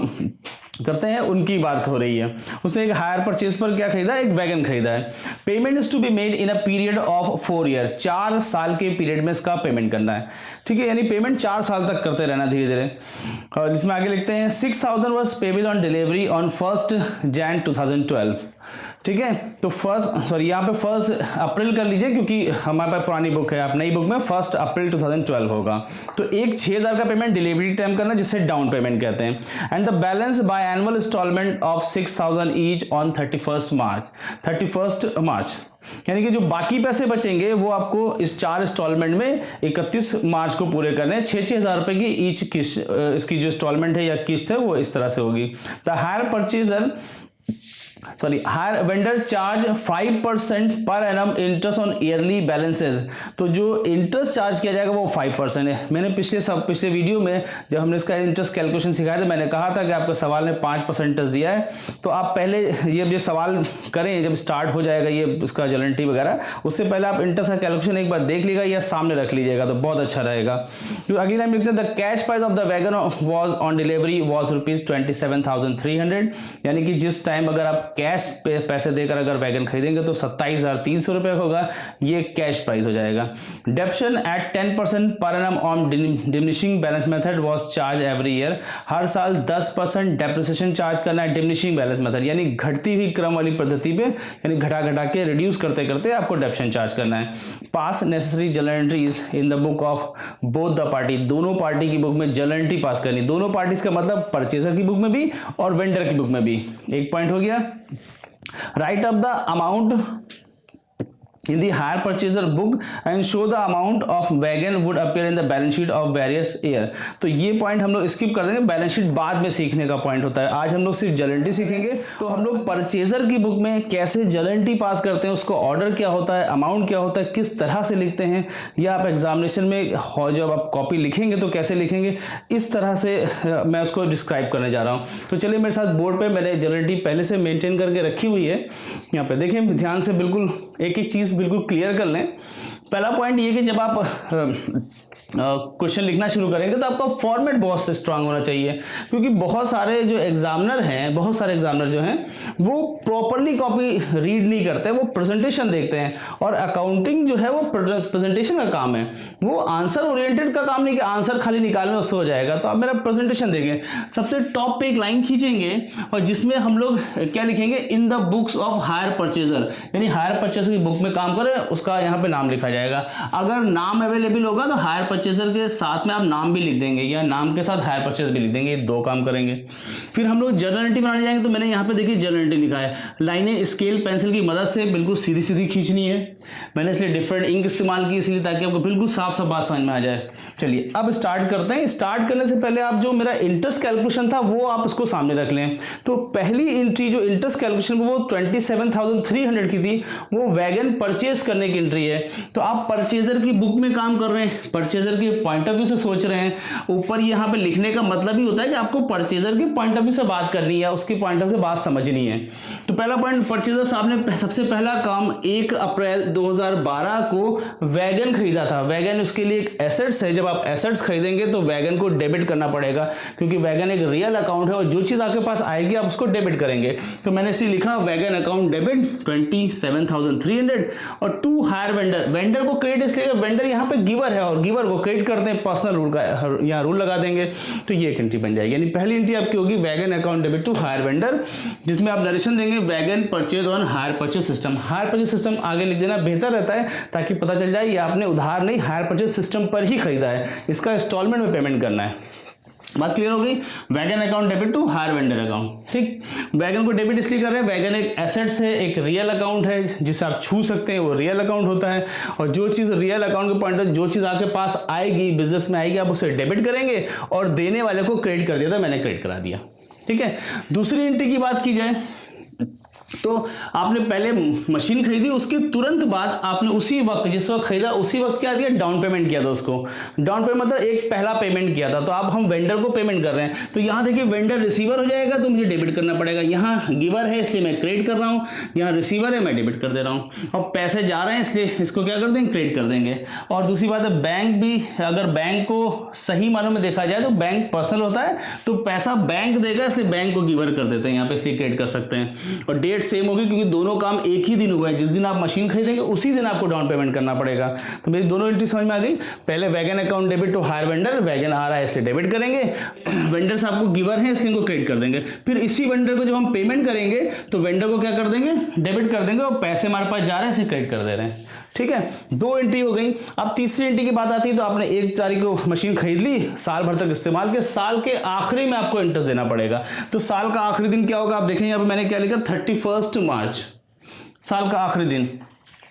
करते हैं उनकी बात हो रही है। उसने एक हायर परचेज पर क्या खरीदा, एक वैगन खरीदा है। Payment is to be made in a period of 4 year, 4 साल के पीरियड में इसका पेमेंट करना है। ठीक है, यानी पेमेंट 4 साल तक करते रहना धीरे धीरे। और जिसमें आगे लिखते हैं 6,000 was payable on delivery on 1 जनवरी 2012। ठीक है, तो यहाँ पे 1 अप्रैल कर लीजिए, क्योंकि हमारे पास पुरानी बुक है, आप नई बुक में 1 अप्रैल 2012 होगा। तो एक 6,000 का पेमेंट डिलीवरी टाइम करना, जिसे डाउन पेमेंट कहते हैं। And the balance by annual instalment of 6,000 each on 31 March. यानी कि जो बाकी पैसे बचेंगे वो आपको इस 4 इंस्टॉलमेंट में 31 मार्च को पूरे करने हैं। 6,000 रुपए की ईच किस्त, इसकी जो इंस्टॉलमेंट है या किस्त है वो इस तरह से होगी। The higher vendor charge 5% per annum interest on yearly balances. तो जो इंटरेस्ट चार्ज किया जाएगा वो 5% है। मैंने पिछले वीडियो में जब हमने इसका इंटरेस्ट कैलकुलेशन सिखाया था, मैंने कहा था कि आपको सवाल ने 5% इंटरेस्ट दिया है, तो आप पहले ये सवाल करें, जब स्टार्ट हो जाएगा ये इसका जलंटी वगैरह, उससे पहले आप इंटरेस्ट का कैलकुलेशन एक बार देख लीजिएगा या सामने रख लीजिएगा, तो बहुत अच्छा रहेगा। तो अगली लाइन लिखते हैं, the cash price of the wagon was on delivery was ₹27,300। यानी कि जिस टाइम अगर आप कैश पैसे देकर अगर वैगन खरीदेंगे तो 27,300 रुपये होगा, ये कैश प्राइस हो जाएगा। डेप्शन at 10% per annum on diminishing balance method was charge every year. हर साल 10% डेप्रिसिएशन चार्ज करना है डिमिनिशिंग बैलेंस मेथड, यानी घटती हुई क्रम वाली पद्धति पे, यानी घटा के रिड्यूस करते करते आपको डेप्शन चार्ज करना है। पास necessary journal entries in the book of both the party. दोनों पार्टी की बुक में जर्नल एंट्री पास करनी। दोनों पार्टीज का मतलब परचेजर की बुक में भी और वेंडर की बुक में भी। एक पॉइंट हो गया। Right up the amount in the hire purchaser book and show the amount of wagon would appear in the balance sheet of various year। तो ये पॉइंट हम लोग स्किप कर देंगे, बैलेंस शीट बाद में सीखने का पॉइंट होता है। आज हम लोग सिर्फ जर्नल एंट्री सीखेंगे। तो हम लोग परचेजर की बुक में कैसे जर्नल एंट्री पास करते हैं, उसको ऑर्डर क्या होता है, अमाउंट क्या होता है, किस तरह से लिखते हैं, या आप एग्जामिनेशन में जब आप कॉपी लिखेंगे तो कैसे लिखेंगे, इस तरह से मैं उसको डिस्क्राइब करने जा रहा हूँ। तो चलिए मेरे साथ बोर्ड पे मैंने जर्नल एंट्री पहले से मेंटेन करके रखी हुई है। यहाँ पे देखें, ध्यान से बिल्कुल एक एक चीज़ बिल्कुल क्लियर कर लें। पहला पॉइंट ये कि जब आप क्वेश्चन लिखना शुरू करेंगे तो आपका फॉर्मेट बहुत स्ट्रांग होना चाहिए, क्योंकि बहुत सारे जो एग्जामिनर हैं, बहुत सारे एग्जामिनर जो हैं वो प्रॉपरली कॉपी रीड नहीं करते, वो प्रेजेंटेशन देखते हैं। और अकाउंटिंग जो है वो प्रेजेंटेशन का काम है, वो आंसर ओरिएंटेड का काम नहीं कि आंसर खाली निकालने उससे हो जाएगा। तो आप मेरा प्रेजेंटेशन देखें, सबसे टॉप पे एक लाइन खींचेंगे और जिसमें हम लोग क्या लिखेंगे, in the books of hire purchaser, यानी हायर परचेजर की बुक में काम करें उसका यहाँ पे नाम लिखा जाएगा। अगर नाम अवेलेबल होगा तो हायर परचेजर के साथ में आप नाम भी लिख देंगे, या नाम के साथ हायर परचेजर भी लिख देंगे, दो काम करेंगे। फिर हम लोग जर्नल एंट्री बनाने जाएंगे, तो मैंने यहाँ पे देखिए जर्नल एंट्री लिखा है, लाइनें स्केल पेंसिल की मदद से बिल्कुल सीधी सीधी खींचनी है। मैंने इसलिए डिफरेंट इंक इस्तेमाल की, इसलिए ताकि आपको बिल्कुल साफ साफ बात समझ में आ जाए। चलिए अब स्टार्ट करते हैं। स्टार्ट करने से पहले आप जो मेरा इंटरेस्ट कैलकुलेशन था वो आप उसको सामने रख लें। तो पहली एंट्री जो इंटरेस्ट कैलकुलेशन वो 27,300 की थी, वो वैगन परचेज करने की एंट्री है। तो आप परचेजर की बुक में काम कर रहे हैं, परचेजर के पॉइंट ऑफ व्यू से सोच रहे हैं। ऊपर यहाँ पे लिखने का मतलब ही होता है कि आपको परचेजर के पॉइंट ऑफ व्यू से बात करनी है, उसकी पॉइंट ऑफ व्यू से बात समझनी है। तो पहला पॉइंट, परचेजर साहब ने सबसे पहला काम 1 अप्रैल 2012 को वैगन खरीदा था। वैगन उसके लिए एक एसेट्स है, जब आप एसेट्स खरीदेंगे तो वैगन को डेबिट करना पड़ेगा, क्योंकि वैगन एक रियल अकाउंट है और जो चीज आपके पास आएगी आप उसको डेबिट करेंगे। तो मैंने इसे लिखा वैगन अकाउंट डेबिट 27,300 और टू हायर वेंडर। वेंडर को क्रेडिट इसलिए, वेंडर यहाँ पे गिवर है और गिवर को क्रेडिट करते हैं, पर्सनल रूल का यहाँ रूल लगा देंगे। तो ये एक एंट्री बन जाएगी, यानी पहली एंट्री आपकी होगी wagon account debit to hire vendor, जिसमें आप नरेशन देंगे wagon purchase on hire purchase system. Hire purchase system आगे लिख देना बेहतर रहता है, ताकि पता चल जाए ये आपने उधार नहीं हायर परचेज सिस्टम पर ही खरीदा है, इसका इंस्टॉलमेंट में पेमेंट करना है। बात क्लियर हो गई। Wagon account debit to hire vendor account, ठीक। वैगन को डेबिट इसलिए कर रहे हैं, वैगन एक एसेट्स है, एक रियल अकाउंट है जिसे आप छू सकते हैं, वो रियल अकाउंट होता है। और जो चीज़ रियल अकाउंट के पॉइंट ऑफ, जो चीज़ आपके पास आएगी, बिजनेस में आएगी, आप उसे डेबिट करेंगे और देने वाले को क्रेडिट कर दिया था, मैंने क्रेडिट करा दिया, ठीक है। दूसरी एंट्री की बात की जाए तो आपने पहले मशीन खरीदी, उसके तुरंत बाद आपने उसी वक्त, जिस वक्त खरीदा उसी वक्त क्या दिया, डाउन पेमेंट किया था उसको। डाउन पेमेंट मतलब एक पहला पेमेंट किया था, तो अब हम वेंडर को पेमेंट कर रहे हैं। तो यहाँ देखिए वेंडर रिसीवर हो जाएगा तो मुझे डेबिट करना पड़ेगा। यहाँ गिवर है इसलिए मैं क्रेडिट कर रहा हूँ, यहाँ रिसीवर है मैं डेबिट कर दे रहा हूँ। और पैसे जा रहे हैं इसलिए इसको क्या कर देंगे, क्रेडिट कर देंगे। और दूसरी बात है, बैंक भी, अगर बैंक को सही मानों में देखा जाए तो बैंक पर्सनल होता है, तो पैसा बैंक देगा इसलिए बैंक को गिवर कर देते हैं यहाँ पे, इसलिए क्रेडिट कर सकते हैं। और डेट सेम होगी क्योंकि दोनों काम एक ही दिन हुआ है, जिस दिन आप मशीन खरीदेंगे उसी दिन आपको डाउन पेमेंट करना पड़ेगा। तो मेरी दोनों एंट्री समझ में आ गई। पहले wagon account debit to hire vendor, wagon आ रहा है इसलिए डेबिट करेंगे, वेंडर से आपको गिवर है इसलिए इनको क्रेडिट कर देंगे। फिर इसी वेंडर को जब हम पेमेंट करेंगे तो वेंडर को क्या कर देंगे, डेबिट कर देंगे, और पैसे हमारे पास जा रहे हैं इसे क्रेडिट कर दे रहे हैं, ठीक है। दो एंट्री हो गई। अब तीसरी एंट्री की बात आती है, तो आपने 1 तारीख को मशीन खरीद ली, साल भर तक इस्तेमाल के, साल के आखिरी में आपको इंटरेस्ट देना पड़ेगा। तो साल का आखिरी दिन क्या होगा, आप देखें यहाँ पे मैंने क्या लिखा, 31 मार्च, साल का आखिरी दिन।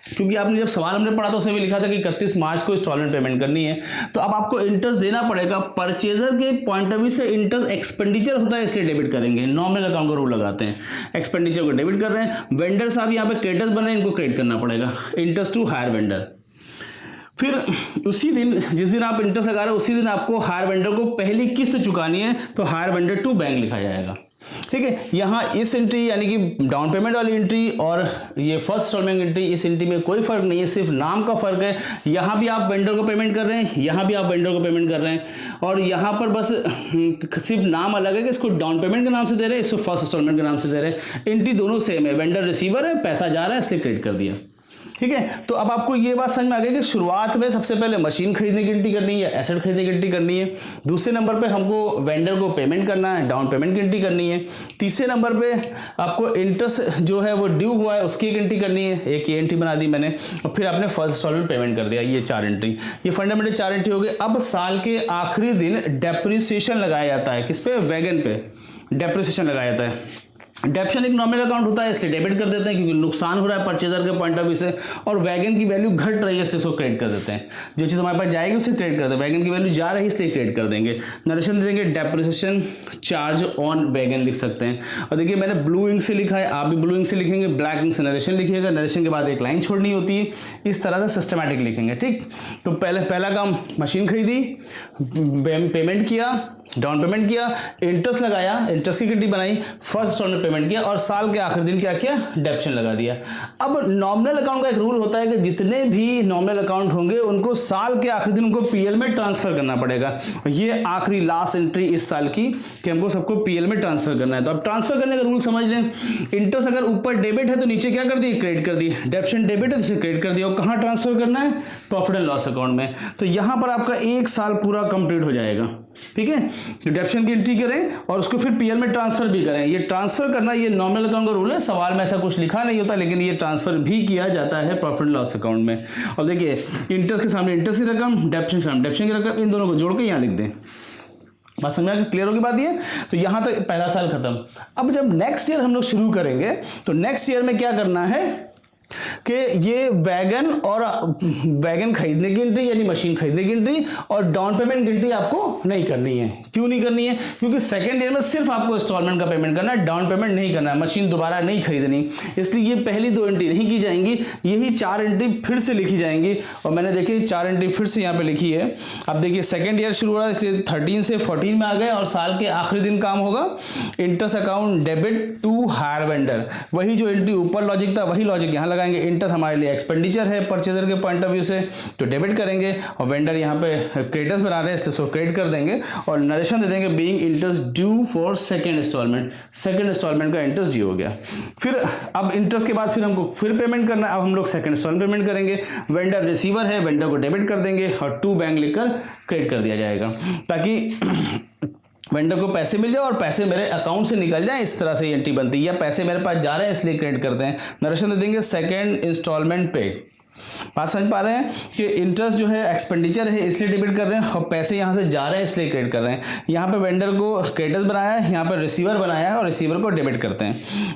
क्योंकि आपने जब सवाल हमने पढ़ा तो उसमें भी लिखा था कि 31 मार्च को इंस्टॉलमेंट पेमेंट करनी है। तो अब आपको इंटरेस्ट देना पड़ेगा। परचेजर के पॉइंट ऑफ व्यू से इंटरेस्ट एक्सपेंडिचर होता है इसलिए डेबिट करेंगे, नॉमिनल अकाउंट का रूल लगाते हैं, एक्सपेंडिचर को डेबिट कर रहे हैं। वेंडर साहब यहाँ पे क्रेडिटर्स बन रहे हैं, इनको क्रेडिट करना पड़ेगा, इंटरेस्ट टू हायर वेंडर। फिर उसी दिन, जिस दिन आप इंटरेस्ट लगा रहे हैं उसी दिन आपको हायर वेंडर को पहली किस्त चुकानी है, तो हायर वेंडर टू बैंक लिखा जाएगा, ठीक है। यहाँ इस एंट्री यानी कि डाउन पेमेंट वाली एंट्री और ये फर्स्ट इंस्टॉलमेंट एंट्री, इस एंट्री में कोई फर्क नहीं है, सिर्फ नाम का फर्क है। यहाँ भी आप वेंडर को पेमेंट कर रहे हैं, यहाँ भी आप वेंडर को पेमेंट कर रहे हैं, और यहाँ पर बस सिर्फ नाम अलग है कि इसको डाउन पेमेंट के नाम से दे रहे हैं, इसको फर्स्ट इंस्टॉलमेंट के नाम से दे रहे हैं। एंट्री दोनों सेम है, वेंडर रिसीवर है, पैसा जा रहा है इसलिए क्रेडिट कर दिया, ठीक है। तो अब आपको ये बात समझ में आ गई कि शुरुआत में सबसे पहले मशीन खरीदने की एंट्री करनी है, एसेट खरीदने की एंट्री करनी है। दूसरे नंबर पे हमको वेंडर को पेमेंट करना है, डाउन पेमेंट की एंट्री करनी है। तीसरे नंबर पे आपको इंटरेस्ट जो है वो ड्यू हुआ है उसकी एक एंट्री करनी है, एक ये एंट्री बना दी मैंने, और फिर आपने फर्स्ट इंस्टॉलमेंट पेमेंट कर दिया। ये 4 एंट्री, ये फंडामेंटल 4 एंट्री हो गई। अब साल के आखिरी दिन डेप्रिसिएशन लगाया जाता है, किस पे, वैगन पे डेप्रिसिएशन लगाया जाता है। डेप्शन एक नॉमिनल अकाउंट होता है, इसलिए डेबिट कर देते हैं क्योंकि नुकसान हो रहा है परचेजर के पॉइंट ऑफ व्यू से, और वैगन की वैल्यू घट रही है इसलिए उसको क्रेडिट कर देते हैं। जो चीज़ हमारे पास जाएगी उसे क्रेडिट कर देते हैं, वैगन की वैल्यू जा रही है इसलिए क्रेडिट कर देंगे। नरेशन दे देंगे डेप्रिसिएशन चार्ज ऑन वैगन लिख सकते हैं। और देखिए मैंने ब्लू इंक से लिखा है, आप भी ब्लू इंक से लिखेंगे, ब्लैक इंक से नरेशन लिखिएगा, नरेशन के बाद एक लाइन छोड़नी होती है, इस तरह से सिस्टमैटिक लिखेंगे। ठीक, तो पहला काम मशीन खरीदी, पेमेंट किया, डाउन पेमेंट किया, इंटरेस्ट लगाया, इंटरेस्ट की किटी बनाई, फर्स्ट इंस्टॉलमेंट पेमेंट किया और साल के आखिरी दिन क्या किया, डेप्शन लगा दिया। अब नॉमिनल अकाउंट का एक रूल होता है कि जितने भी नॉमिनल अकाउंट होंगे उनको साल के आखिरी दिन उनको पीएल में ट्रांसफर करना पड़ेगा। ये आखिरी लास्ट एंट्री इस साल की कि हमको सबको पीएल में ट्रांसफर करना है। तो अब ट्रांसफर करने का रूल समझ लें। इंटरेस्ट अगर ऊपर डेबिट है तो नीचे क्या कर दी, क्रेडिट कर दी। डेप्शन डेबिट है तो क्रेडिट कर दिया। और कहाँ ट्रांसफर करना है, प्रॉफिट एंड लॉस अकाउंट में। तो यहां पर आपका एक साल पूरा कंप्लीट हो जाएगा। ठीक है, तो डेप्शन की एंट्री करें और उसको फिर पीएल में ट्रांसफर भी करें। ये ट्रांसफर करना ये नॉमिनल अकाउंट का रूल है, सवाल में ऐसा कुछ लिखा नहीं होता, लेकिन ये ट्रांसफर भी किया जाता है प्रॉफिट लॉस अकाउंट में। और देखिए इंटरेस्ट के सामने इंटरेस्ट की रकम, डेप्शन के सामने डेप्शन की रकम, इन दोनों को जोड़ के यहाँ लिख दें। बात समझ में क्लियर होगी बात ये। तो यहां तक पहला साल खत्म। अब जब नेक्स्ट ईयर हम लोग शुरू करेंगे तो नेक्स्ट ईयर में क्या करना है कि ये वैगन और वैगन खरीदने की एंट्री यानी मशीन खरीदने की एंट्री और डाउन पेमेंट की एंट्री आपको नहीं करनी है। क्यों नहीं करनी है, क्योंकि सेकंड ईयर में सिर्फ आपको इंस्टॉलमेंट का पेमेंट करना है, डाउन पेमेंट नहीं करना है, मशीन दोबारा नहीं खरीदनी, इसलिए ये पहली दो एंट्री नहीं की जाएंगी, यही 4 एंट्री फिर से लिखी जाएंगी। और मैंने देखिए 4 एंट्री फिर से यहाँ पे लिखी है। अब देखिए सेकंड ईयर शुरू हो रहा है इसलिए 13 से 14 में आ गए और साल के आखिरी दिन काम होगा interest account debit to hire vendor. वही जो एंट्री ऊपर लॉजिक था वही लॉजिक यहाँ लगाएंगे। इंटरेस्ट हमारे लिए एक्सपेंडिचर है परचेजर के पॉइंट ऑफ व्यू से, तो डेबिट करेंगे, और वेंडर यहाँ पे क्रेडिटर्स बना रहे हैं इसलिए उसको क्रेडिट कर देंगे और नरेशन दे देंगे being interest due for second instalment. Second instalment का इंटरेस्ट ड्यू हो गया। फिर अब इंटरेस्ट के बाद फिर हमको फिर पेमेंट करना है। अब हम लोग सेकंड इंस्टॉलमेंट पेमेंट करेंगे। वेंडर रिसीवर है, वेंडर को डेबिट कर देंगे और टू बैंक लिखकर क्रेडिट कर दिया जाएगा ताकि वेंडर को पैसे मिल जाए और पैसे मेरे अकाउंट से निकल जाए। इस तरह से ये एंट्री बनती है, या पैसे मेरे पास जा रहे हैं इसलिए क्रेडिट करते हैं। नरेशन दे देंगे सेकंड इंस्टॉलमेंट पे। बात समझ पा रहे हैं कि इंटरेस्ट जो है एक्सपेंडिचर है इसलिए डेबिट कर रहे हैं और पैसे यहाँ से जा रहे हैं इसलिए क्रेडिट कर रहे हैं। यहाँ पे वेंडर को क्रेडिटर्स बनाया है, यहाँ पे रिसीवर बनाया है और रिसीवर को डेबिट करते हैं।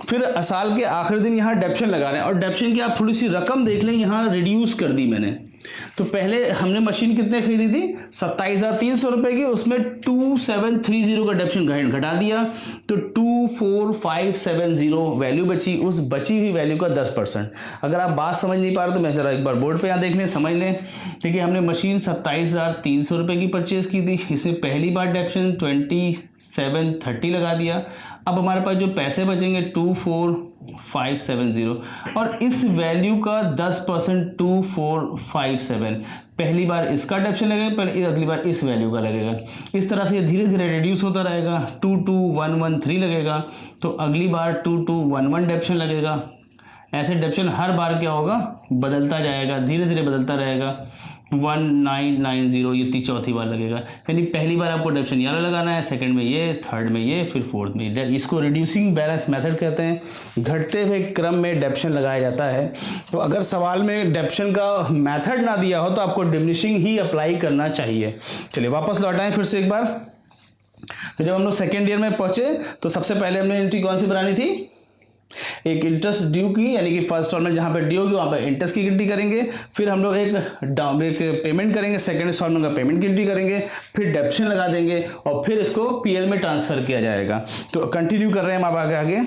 फिर साल के आखिरी दिन यहाँ डेप्शन लगा रहे हैं और डेप्शन की आप थोड़ी सी रकम देख लें, यहाँ रिड्यूस कर दी मैंने। तो पहले हमने मशीन कितने खरीदी थी, 27,300 रुपए की, उसमें 2730 का डेप्शन घटा दिया तो 24,570 वैल्यू बची। उस बची हुई वैल्यू का 10%। अगर आप बात समझ नहीं पा रहे तो मैं जरा एक बार बोर्ड पे यहाँ देख लें, समझ लें। देखिए हमने मशीन 27,300 रुपए की परचेज की थी, इसमें पहली बार डेप्शन 2730 लगा दिया। अब हमारे पास जो पैसे बचेंगे 24,570 और इस वैल्यू का 10% 2457। पहली बार इसका डेप्शन लगेगा, पहले अगली बार इस वैल्यू का लगेगा। इस तरह से धीरे धीरे रिड्यूस होता रहेगा। 22,113 लगेगा तो अगली बार 2211 डेप्शन लगेगा। ऐसे डेप्शन हर बार क्या होगा, बदलता जाएगा, धीरे धीरे बदलता रहेगा। 1990 ये चौथी बार लगेगा। यानी पहली बार आपको डेप्शन ये लगाना है, सेकंड में ये, थर्ड में ये, फिर फोर्थ में ये। इसको रिड्यूसिंग बैलेंस मेथड कहते हैं। घटते हुए क्रम में डेप्शन लगाया जाता है। तो अगर सवाल में डेप्शन का मेथड ना दिया हो तो आपको डिमिनिशिंग ही अप्लाई करना चाहिए। चलिए वापस लौटाएं फिर से एक बार। तो जब हम लोग सेकेंड ईयर में पहुंचे तो सबसे पहले हमने एंट्री कौन सी बनानी थी, एक इंटरेस्ट ड्यू की, यानी कि फर्स्ट इंस्टॉलमेंट जहां पे ड्यू होगी वहां पे इंटरेस्ट की गिनती करेंगे। फिर हम लोग एक पेमेंट करेंगे, सेकंड इंस्टॉलमेंट का पेमेंट गिनती करेंगे, फिर डेप्शन लगा देंगे और फिर इसको पीएल में ट्रांसफर किया जाएगा। तो कंटिन्यू कर रहे हैं हम आप आगे।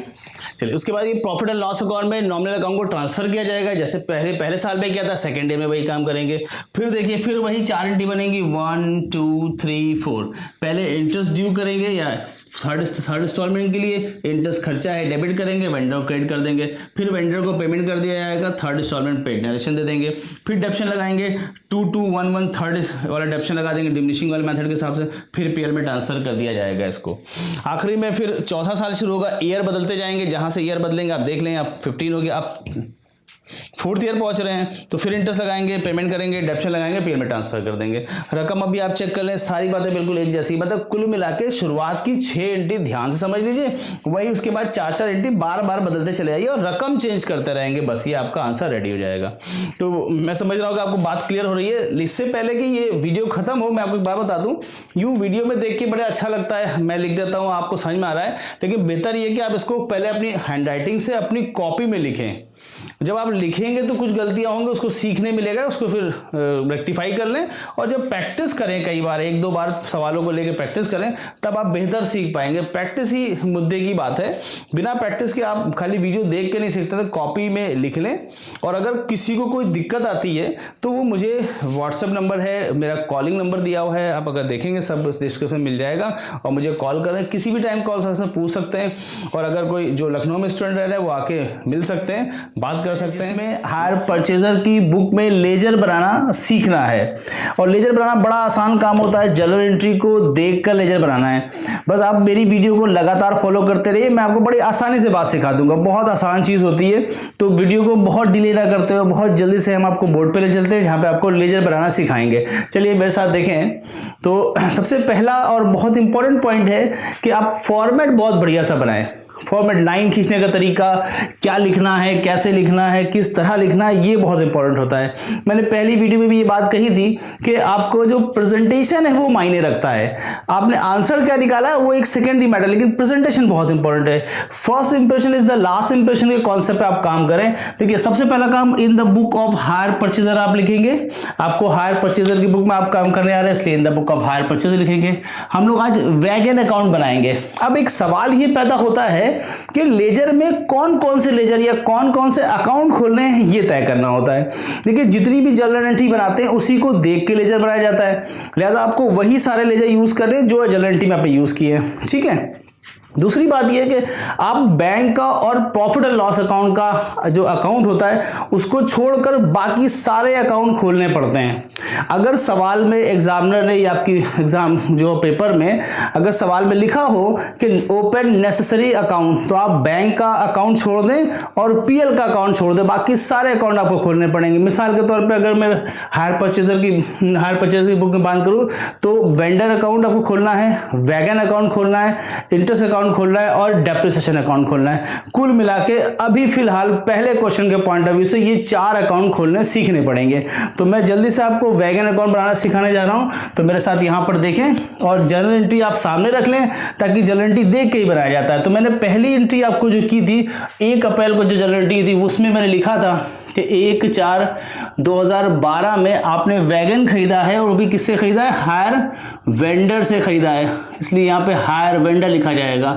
चलिए उसके बाद ये प्रॉफिट एंड लॉस अकाउंट में नॉमिनल अकाउंट को ट्रांसफर किया जाएगा, जैसे पहले साल में किया था, सेकंड ईयर में वही काम करेंगे। फिर देखिए फिर वही 4 एंट्री बनेंगी 1 2 3 4। पहले इंटरेस्ट ड्यू करेंगे या थर्ड इंस्टॉलमेंट के लिए इंटरेस्ट खर्चा है, डेबिट करेंगे, वेंडर को क्रेडिट कर देंगे। फिर वेंडर को पेमेंट कर दिया जाएगा, थर्ड इंस्टॉलमेंट पे नरेशन दे देंगे। फिर डेप्शन लगाएंगे 2211 थर्ड वाला डेप्शन लगा देंगे डिमिनिशिंग वाले मेथड के हिसाब से। फिर पीएल में ट्रांसफर कर दिया जाएगा इसको। आखिरी में फिर चौथा साल शुरू होगा, ईयर बदलते जाएंगे, जहां से ईयर बदलेंगे आप देख लें। आप 15 हो गया, आप 4th ईयर पहुंच रहे हैं तो फिर इंटरेस्ट लगाएंगे, पेमेंट करेंगे, डेप्शन लगाएंगे, पीएल में ट्रांसफर कर देंगे। रकम अभी आप चेक कर लें, सारी बातें बिल्कुल एक जैसी, मतलब कुल मिला के शुरुआत की 6 एंट्री ध्यान से समझ लीजिए, वही उसके बाद 4-4 एंट्री बार बार बदलते चले जाइए और रकम चेंज करते रहेंगे, बस ये आपका आंसर रेडी हो जाएगा। तो मैं समझ रहा हूँ कि आपको बात क्लियर हो रही है। इससे पहले कि ये वीडियो खत्म हो, मैं आपको एक बात बता दूं, यूं वीडियो में देख के बड़ा अच्छा लगता है, मैं लिख देता हूँ, आपको समझ में आ रहा है, लेकिन बेहतर ये कि आप इसको पहले अपनी हैंडराइटिंग से अपनी कॉपी में लिखें। जब आप लिखेंगे तो कुछ गलतियां होंगी, उसको सीखने मिलेगा, उसको फिर रेक्टिफाई कर लें, और जब प्रैक्टिस करें, कई बार 1-2 बार सवालों को लेकर प्रैक्टिस करें, तब आप बेहतर सीख पाएंगे। प्रैक्टिस ही मुद्दे की बात है, बिना प्रैक्टिस के आप खाली वीडियो देख के नहीं सीखते, तो कॉपी में लिख लें। और अगर किसी को कोई दिक्कत आती है तो वो मुझे व्हाट्सएप नंबर है, मेरा कॉलिंग नंबर दिया हुआ है, आप अगर देखेंगे सब डिस्क्रिप्शन मिल जाएगा, और मुझे कॉल करें, किसी भी टाइम कॉल से पूछ सकते हैं। और अगर कोई जो लखनऊ में स्टूडेंट रह रहे हैं वो आके मिल सकते हैं, बात कर सकते हैं। इसमें हायर परचेजर की बुक में लेजर बनाना सीखना है, और लेजर बनाना बड़ा आसान काम होता है, जर्नल एंट्री को देखकर लेजर बनाना है। बस आप मेरी वीडियो को लगातार फॉलो करते रहिए, मैं आपको बड़ी आसानी से बात सिखा दूंगा, बहुत आसान चीज होती है। तो वीडियो को बहुत डिले ना करते हो, बहुत जल्दी से हम आपको बोर्ड पे ले चलते हैं, जहाँ पे आपको लेजर बनाना सिखाएंगे। चलिए मेरे साथ देखें। तो सबसे पहला और बहुत इंपॉर्टेंट पॉइंट है कि आप फॉर्मेट बहुत बढ़िया सा बनाएं। फॉर्मेट, लाइन खींचने का तरीका, क्या लिखना है, कैसे लिखना है, किस तरह लिखना है, ये बहुत इंपॉर्टेंट होता है। मैंने पहली वीडियो में भी ये बात कही थी कि आपको जो प्रेजेंटेशन है वो मायने रखता है। आपने आंसर क्या निकाला है वो एक सेकेंडरी मैटर, लेकिन प्रेजेंटेशन बहुत इंपॉर्टेंट है। First impression is the last impression के कॉन्सेप्ट पे आप काम करें। देखिए सबसे पहला काम, in the book of hire purchaser आप लिखेंगे। आपको हायर परचेजर की बुक में आप काम करने आ रहे हैं, इसलिए in the book of hire purchaser लिखेंगे। हम लोग आज वैगन अकाउंट बनाएंगे। अब एक सवाल ये पैदा होता है कि लेजर में कौन कौन से लेजर या कौन कौन से अकाउंट खोलने हैं, ये तय करना होता है। देखिए जितनी भी जर्नल एंट्री बनाते हैं उसी को देख के लेजर बनाया जाता है, लिहाजा आपको वही सारे लेजर यूज करने जो जर्नल एंट्री में आप यूज किए हैं, ठीक है। दूसरी बात यह है कि आप बैंक का और प्रॉफिट एंड लॉस अकाउंट का जो अकाउंट होता है उसको छोड़कर बाकी सारे अकाउंट खोलने पड़ते हैं। अगर सवाल में एग्जामिनर ने या आपकी एग्जाम जो पेपर में अगर सवाल में लिखा हो कि ओपन नेसेसरी अकाउंट, तो आप बैंक का अकाउंट छोड़ दें और पीएल का अकाउंट छोड़ दें, बाकी सारे अकाउंट आपको खोलने पड़ेंगे। मिसाल के तौर पर अगर मैं हायर परचेजर की बुक में बात करूँ तो वेंडर अकाउंट आपको खोलना है, वैगन अकाउंट खोलना है, इंटरेस्ट अकाउंट खोलना है और डेप्रिसिएशन अकाउंट खोलना है। कुल मिला के अभी फिलहाल पहले क्वेश्चन के पॉइंट ऑफ व्यू से ये 4 अकाउंट खोलने सीखने पड़ेंगे। तो मैं जल्दी से आपको वैगन अकाउंट बनाना सिखाने जा रहा हूं, तो मेरे साथ यहां पर देखें और जर्नल एंट्री आप सामने रख लें, ताकि जर्नल एंट्री देख के ही बनाया जाता है। तो मैंने पहली एंट्री आपको जो की थी 1 अप्रैल को जो जर्नल एंट्री थी उसमें मैंने लिखा था कि 1/4/2012 में आपने वैगन खरीदा है, और वो भी किससे खरीदा है, हायर वेंडर से खरीदा है, इसलिए यहाँ पे हायर वेंडर लिखा जाएगा।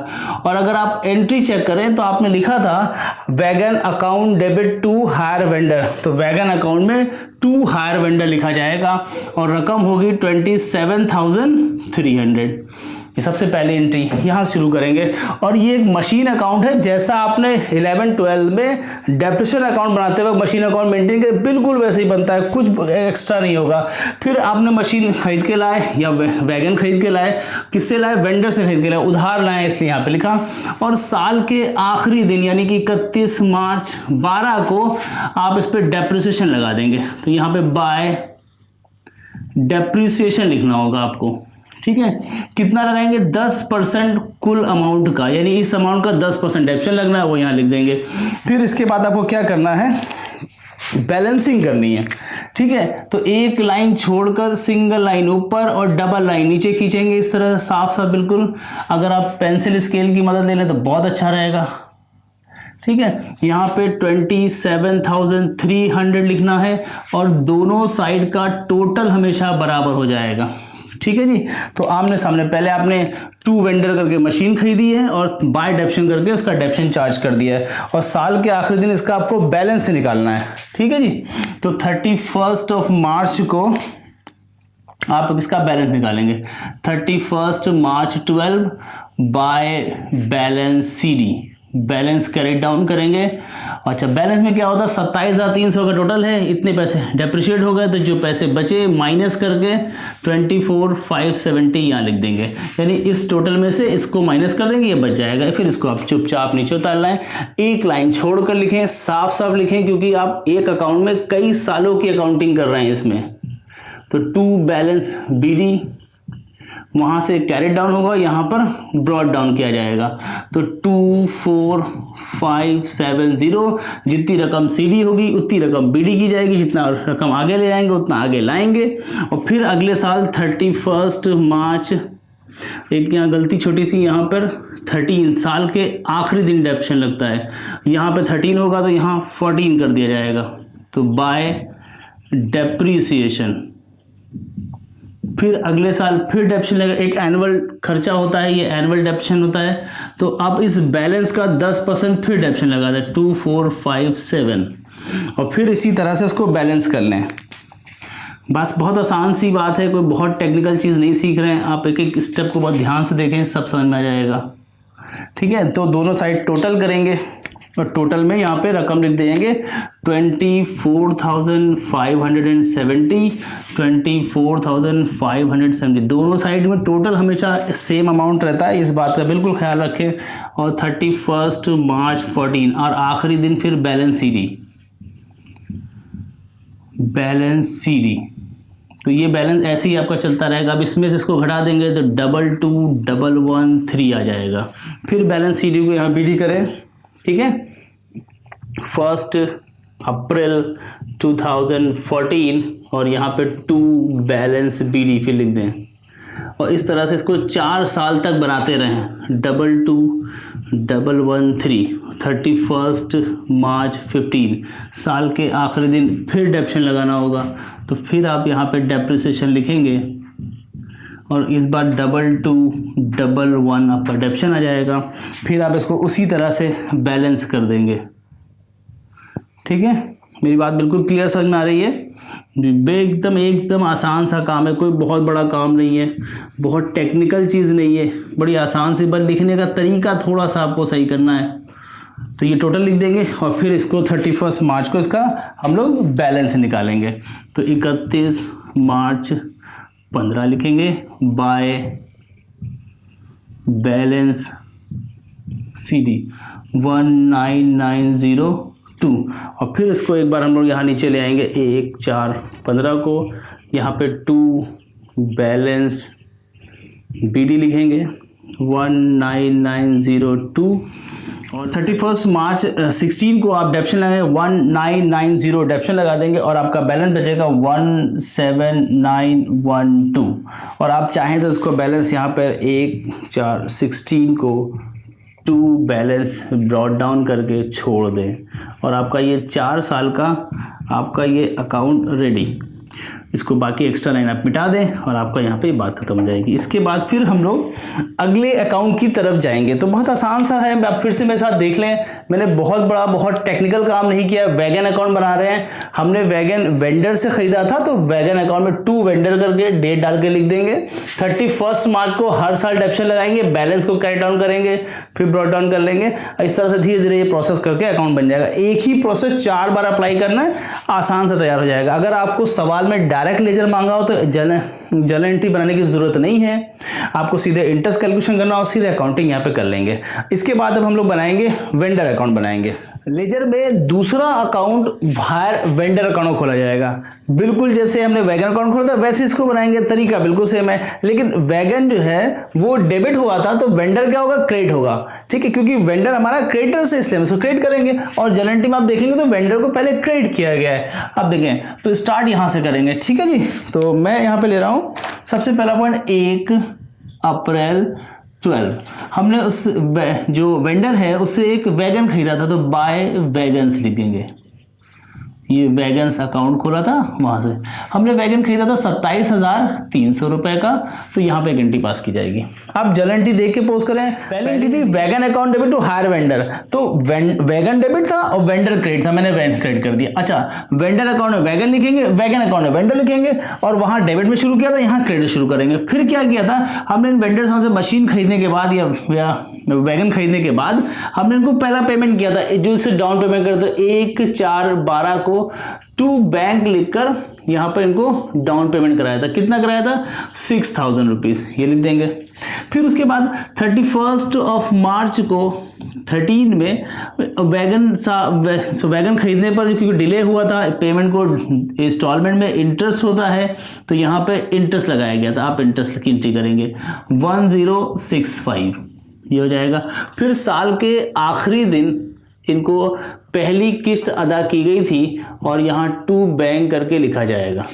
और अगर आप एंट्री चेक करें तो आपने लिखा था wagon account debit to hire vendor, तो वैगन अकाउंट में टू हायर वेंडर लिखा जाएगा और रकम होगी 27,300। ये सबसे पहली एंट्री यहाँ शुरू करेंगे। और ये एक मशीन अकाउंट है, जैसा आपने 11-12 में डेप्रिसिएशन अकाउंट बनाते हुए मशीन अकाउंट मेंटेन किया, बिल्कुल वैसे ही बनता है, कुछ एक्स्ट्रा नहीं होगा। फिर आपने मशीन खरीद के लाए या वैगन खरीद के लाए, किससे लाए, वेंडर से खरीद के लाए, उधार लाए, इसलिए यहाँ पे लिखा। और साल के आखिरी दिन यानी कि 31 मार्च 12 को आप इस पर डेप्रिसिएशन लगा देंगे, तो यहाँ पे बाय डेप्रिसिएशन लिखना होगा आपको, ठीक है। कितना लगाएंगे, 10% कुल अमाउंट का, यानी इस अमाउंट का 10% डेप्रिसिएशन लगना है, वो यहाँ लिख देंगे। फिर इसके बाद आपको क्या करना है, बैलेंसिंग करनी है, ठीक है। तो एक लाइन छोड़कर सिंगल लाइन ऊपर और डबल लाइन नीचे खींचेंगे, इस तरह साफ साफ बिल्कुल। अगर आप पेंसिल स्केल की मदद ले लें तो बहुत अच्छा रहेगा, ठीक है। यहाँ पे 27,300 लिखना है और दोनों साइड का टोटल हमेशा बराबर हो जाएगा, ठीक है जी। तो आमने सामने पहले आपने टू वेंडर करके मशीन खरीदी है और बाय डेप्शन करके उसका डेप्शन चार्ज कर दिया है, और साल के आखिरी दिन इसका आपको बैलेंस से निकालना है, ठीक है जी। तो 31 मार्च को आप इसका बैलेंस निकालेंगे, 31 मार्च 12 by balance CD, balance carry down करेंगे। अच्छा, बैलेंस में क्या होता है, 27,300 का टोटल है, इतने पैसे डेप्रिशिएट हो गए, तो जो पैसे बचे माइनस करके 24,570 यहाँ लिख देंगे। यानी इस टोटल में से इसको माइनस कर देंगे, ये बच जाएगा। फिर इसको आप चुपचाप नीचे उतारना है, एक लाइन छोड़कर लिखें, साफ साफ लिखें, क्योंकि आप एक अकाउंट में कई सालों की अकाउंटिंग कर रहे हैं इसमें। तो टू बैलेंस BD, वहाँ से कैरी डाउन होगा, यहाँ पर ब्रॉड डाउन किया जाएगा। तो 24,570, जितनी रकम CD होगी उतनी रकम BD की जाएगी, जितना रकम आगे ले आएंगे उतना आगे लाएंगे। और फिर अगले साल 31 मार्च, एक यहाँ गलती छोटी सी, यहाँ पर 13 साल के आखिरी दिन डेप्शन लगता है, यहाँ पे 13 होगा तो यहाँ 14 कर दिया जाएगा। तो बाय डेप्रीसिएशन, फिर अगले साल फिर डेप्शन लगेगा। एक एनुअल खर्चा होता है, ये एनुअल डेप्शन होता है। तो अब इस बैलेंस का 10% फिर डेप्शन लगा दें, 2457, और फिर इसी तरह से इसको बैलेंस कर लें। बस बहुत आसान सी बात है, कोई बहुत टेक्निकल चीज़ नहीं सीख रहे हैं आप, एक एक स्टेप को बहुत ध्यान से देखें, सब समझ में आ जाएगा। ठीक है, तो दोनों साइड टोटल करेंगे और टोटल में यहाँ पे रकम लिख देंगे 24,570, 24,570, दोनों साइड में टोटल हमेशा सेम अमाउंट रहता है, इस बात का बिल्कुल ख्याल रखें। और 31 मार्च 14, और आखिरी दिन फिर बैलेंस CD। तो ये बैलेंस ऐसे ही आपका चलता रहेगा। अब इसमें से इसको घटा देंगे तो 22,113 आ जाएगा। फिर बैलेंस CD को यहाँ BD करें, ठीक है, 1 अप्रैल 2014, और यहाँ पे 2 बैलेंस BD फिर लिख दें। और इस तरह से इसको 4 साल तक बनाते रहें, 22,113, 31 मार्च 15, साल के आखिरी दिन फिर डेप्शन लगाना होगा। तो फिर आप यहाँ पे डेप्रिसिएशन लिखेंगे और इस बार 22,111 आपका डेप्शन आ जाएगा। फिर आप इसको उसी तरह से बैलेंस कर देंगे। ठीक है, मेरी बात बिल्कुल क्लियर समझ में आ रही है? एकदम आसान सा काम है, कोई बहुत बड़ा काम नहीं है, बहुत टेक्निकल चीज़ नहीं है, बड़ी आसान सी, बस लिखने का तरीका थोड़ा सा आपको सही करना है। तो ये टोटल लिख देंगे और फिर इसको 31 मार्च को इसका हम लोग बैलेंस निकालेंगे। तो 31 मार्च 15 लिखेंगे, बाय बैलेंस CD 19,902, और फिर इसको एक बार हम लोग यहाँ नीचे ले आएंगे 1/4/15 को, यहाँ पे 2 बैलेंस BD लिखेंगे 19,902, और 31 मार्च 16 को आप डेप्शन लगाएंगे 1990 डेप्शन लगा देंगे और आपका बैलेंस बचेगा 17,912। और आप चाहें तो इसको बैलेंस यहाँ पर 1/4/16 को 2 बैलेंस ब्रॉड डाउन करके छोड़ दें और आपका ये 4 साल का आपका ये अकाउंट रेडी। इसको बाकी एक्स्ट्रा लाइन आप मिटा दें और आपका यहाँ पे बात खत्म हो जाएगी। इसके बाद फिर हम लोग अगले अकाउंट की तरफ जाएंगे। तो बहुत आसान सा है, आप फिर से मेरे साथ देख लें, मैंने बहुत टेक्निकल काम नहीं किया। वैगन अकाउंट बना रहे हैं, हमने वैगन वेंडर से खरीदा था, तो वैगन अकाउंट में 2 वेंडर करके डेट डाल के लिख देंगे। 31 मार्च को हर साल डेप्शन लगाएंगे, बैलेंस को कैरी डाउन करेंगे, फिर ब्रॉड डाउन कर लेंगे। इस तरह से धीरे धीरे ये प्रोसेस करके अकाउंट बन जाएगा। एक ही प्रोसेस 4 बार अप्लाई करना है, आसान से तैयार हो जाएगा। अगर आपको सवाल में डायरेक्ट लेजर मांगा हो तो जर्नल एंट्री बनाने की जरूरत नहीं है, आपको सीधे इंटरेस्ट कैलकुलेशन करना और सीधे अकाउंटिंग यहाँ पे कर लेंगे। इसके बाद अब हम लोग बनाएंगे वेंडर अकाउंट बनाएंगे। लेजर में दूसरा अकाउंट बाहर वेंडर अकाउंट खोला जाएगा। बिल्कुल जैसे हमने वैगन अकाउंट खोला था वैसे इसको बनाएंगे, तरीका बिल्कुल सेम है। लेकिन वैगन जो है वो डेबिट हुआ था, तो वेंडर क्या होगा, क्रेडिट होगा। ठीक है, क्योंकि वेंडर हमारा क्रेडिटर से, इसलिए हम इसको क्रेडिट करेंगे। और जर्नल एंट्री में आप देखेंगे तो वेंडर को पहले क्रेडिट किया गया है। अब देखें तो स्टार्ट यहाँ से करेंगे। ठीक है जी, तो मैं यहाँ पे ले रहा हूँ सबसे पहला पॉइंट 1 अप्रैल 12। हमने उस जो वेंडर है उससे एक वैगन खरीदा था, तो बाय वैगन्स लिखेंगे। ये वैगन्स अकाउंट खोला था, वहाँ से हमने वैगन खरीदा था 27,300 रुपये का, तो यहाँ पे एक एंट्री पास की जाएगी। आप जर्नल एंट्री देख के पोस्ट करें। पहले एंट्री थी wagon account debit to hire vendor, तो वैगन डेबिट था और वेंडर क्रेडिट था, मैंने वैगन क्रेडिट कर दिया। अच्छा, वेंडर अकाउंट में वैगन लिखेंगे, वैगन अकाउंट में वेंडर लिखेंगे, और वहाँ डेबिट में शुरू किया था, यहाँ क्रेडिट शुरू करेंगे। फिर क्या किया था, हमने इन वेंडर से मशीन खरीदने के बाद या वैगन खरीदने के बाद हमने इनको पहला पेमेंट किया था, जो इसे डाउन पेमेंट करते 1/4/12 को टू बैंक लिखकर यहाँ पर इनको डाउन पेमेंट कराया था। कितना कराया था? 6000 रुपीज़, ये लिख देंगे। फिर उसके बाद 31 मार्च को 13 में वैगन खरीदने पर क्योंकि डिले हुआ था, पेमेंट को इंस्टॉलमेंट में इंटरेस्ट होता है तो यहाँ पे इंटरेस्ट लगाया गया था। आप इंटरेस्ट की एंट्री करेंगे 1065, ये हो जाएगा। फिर साल के आखिरी दिन इनको पहली किस्त अदा की गई थी और यहाँ टू बैंक करके लिखा जाएगा।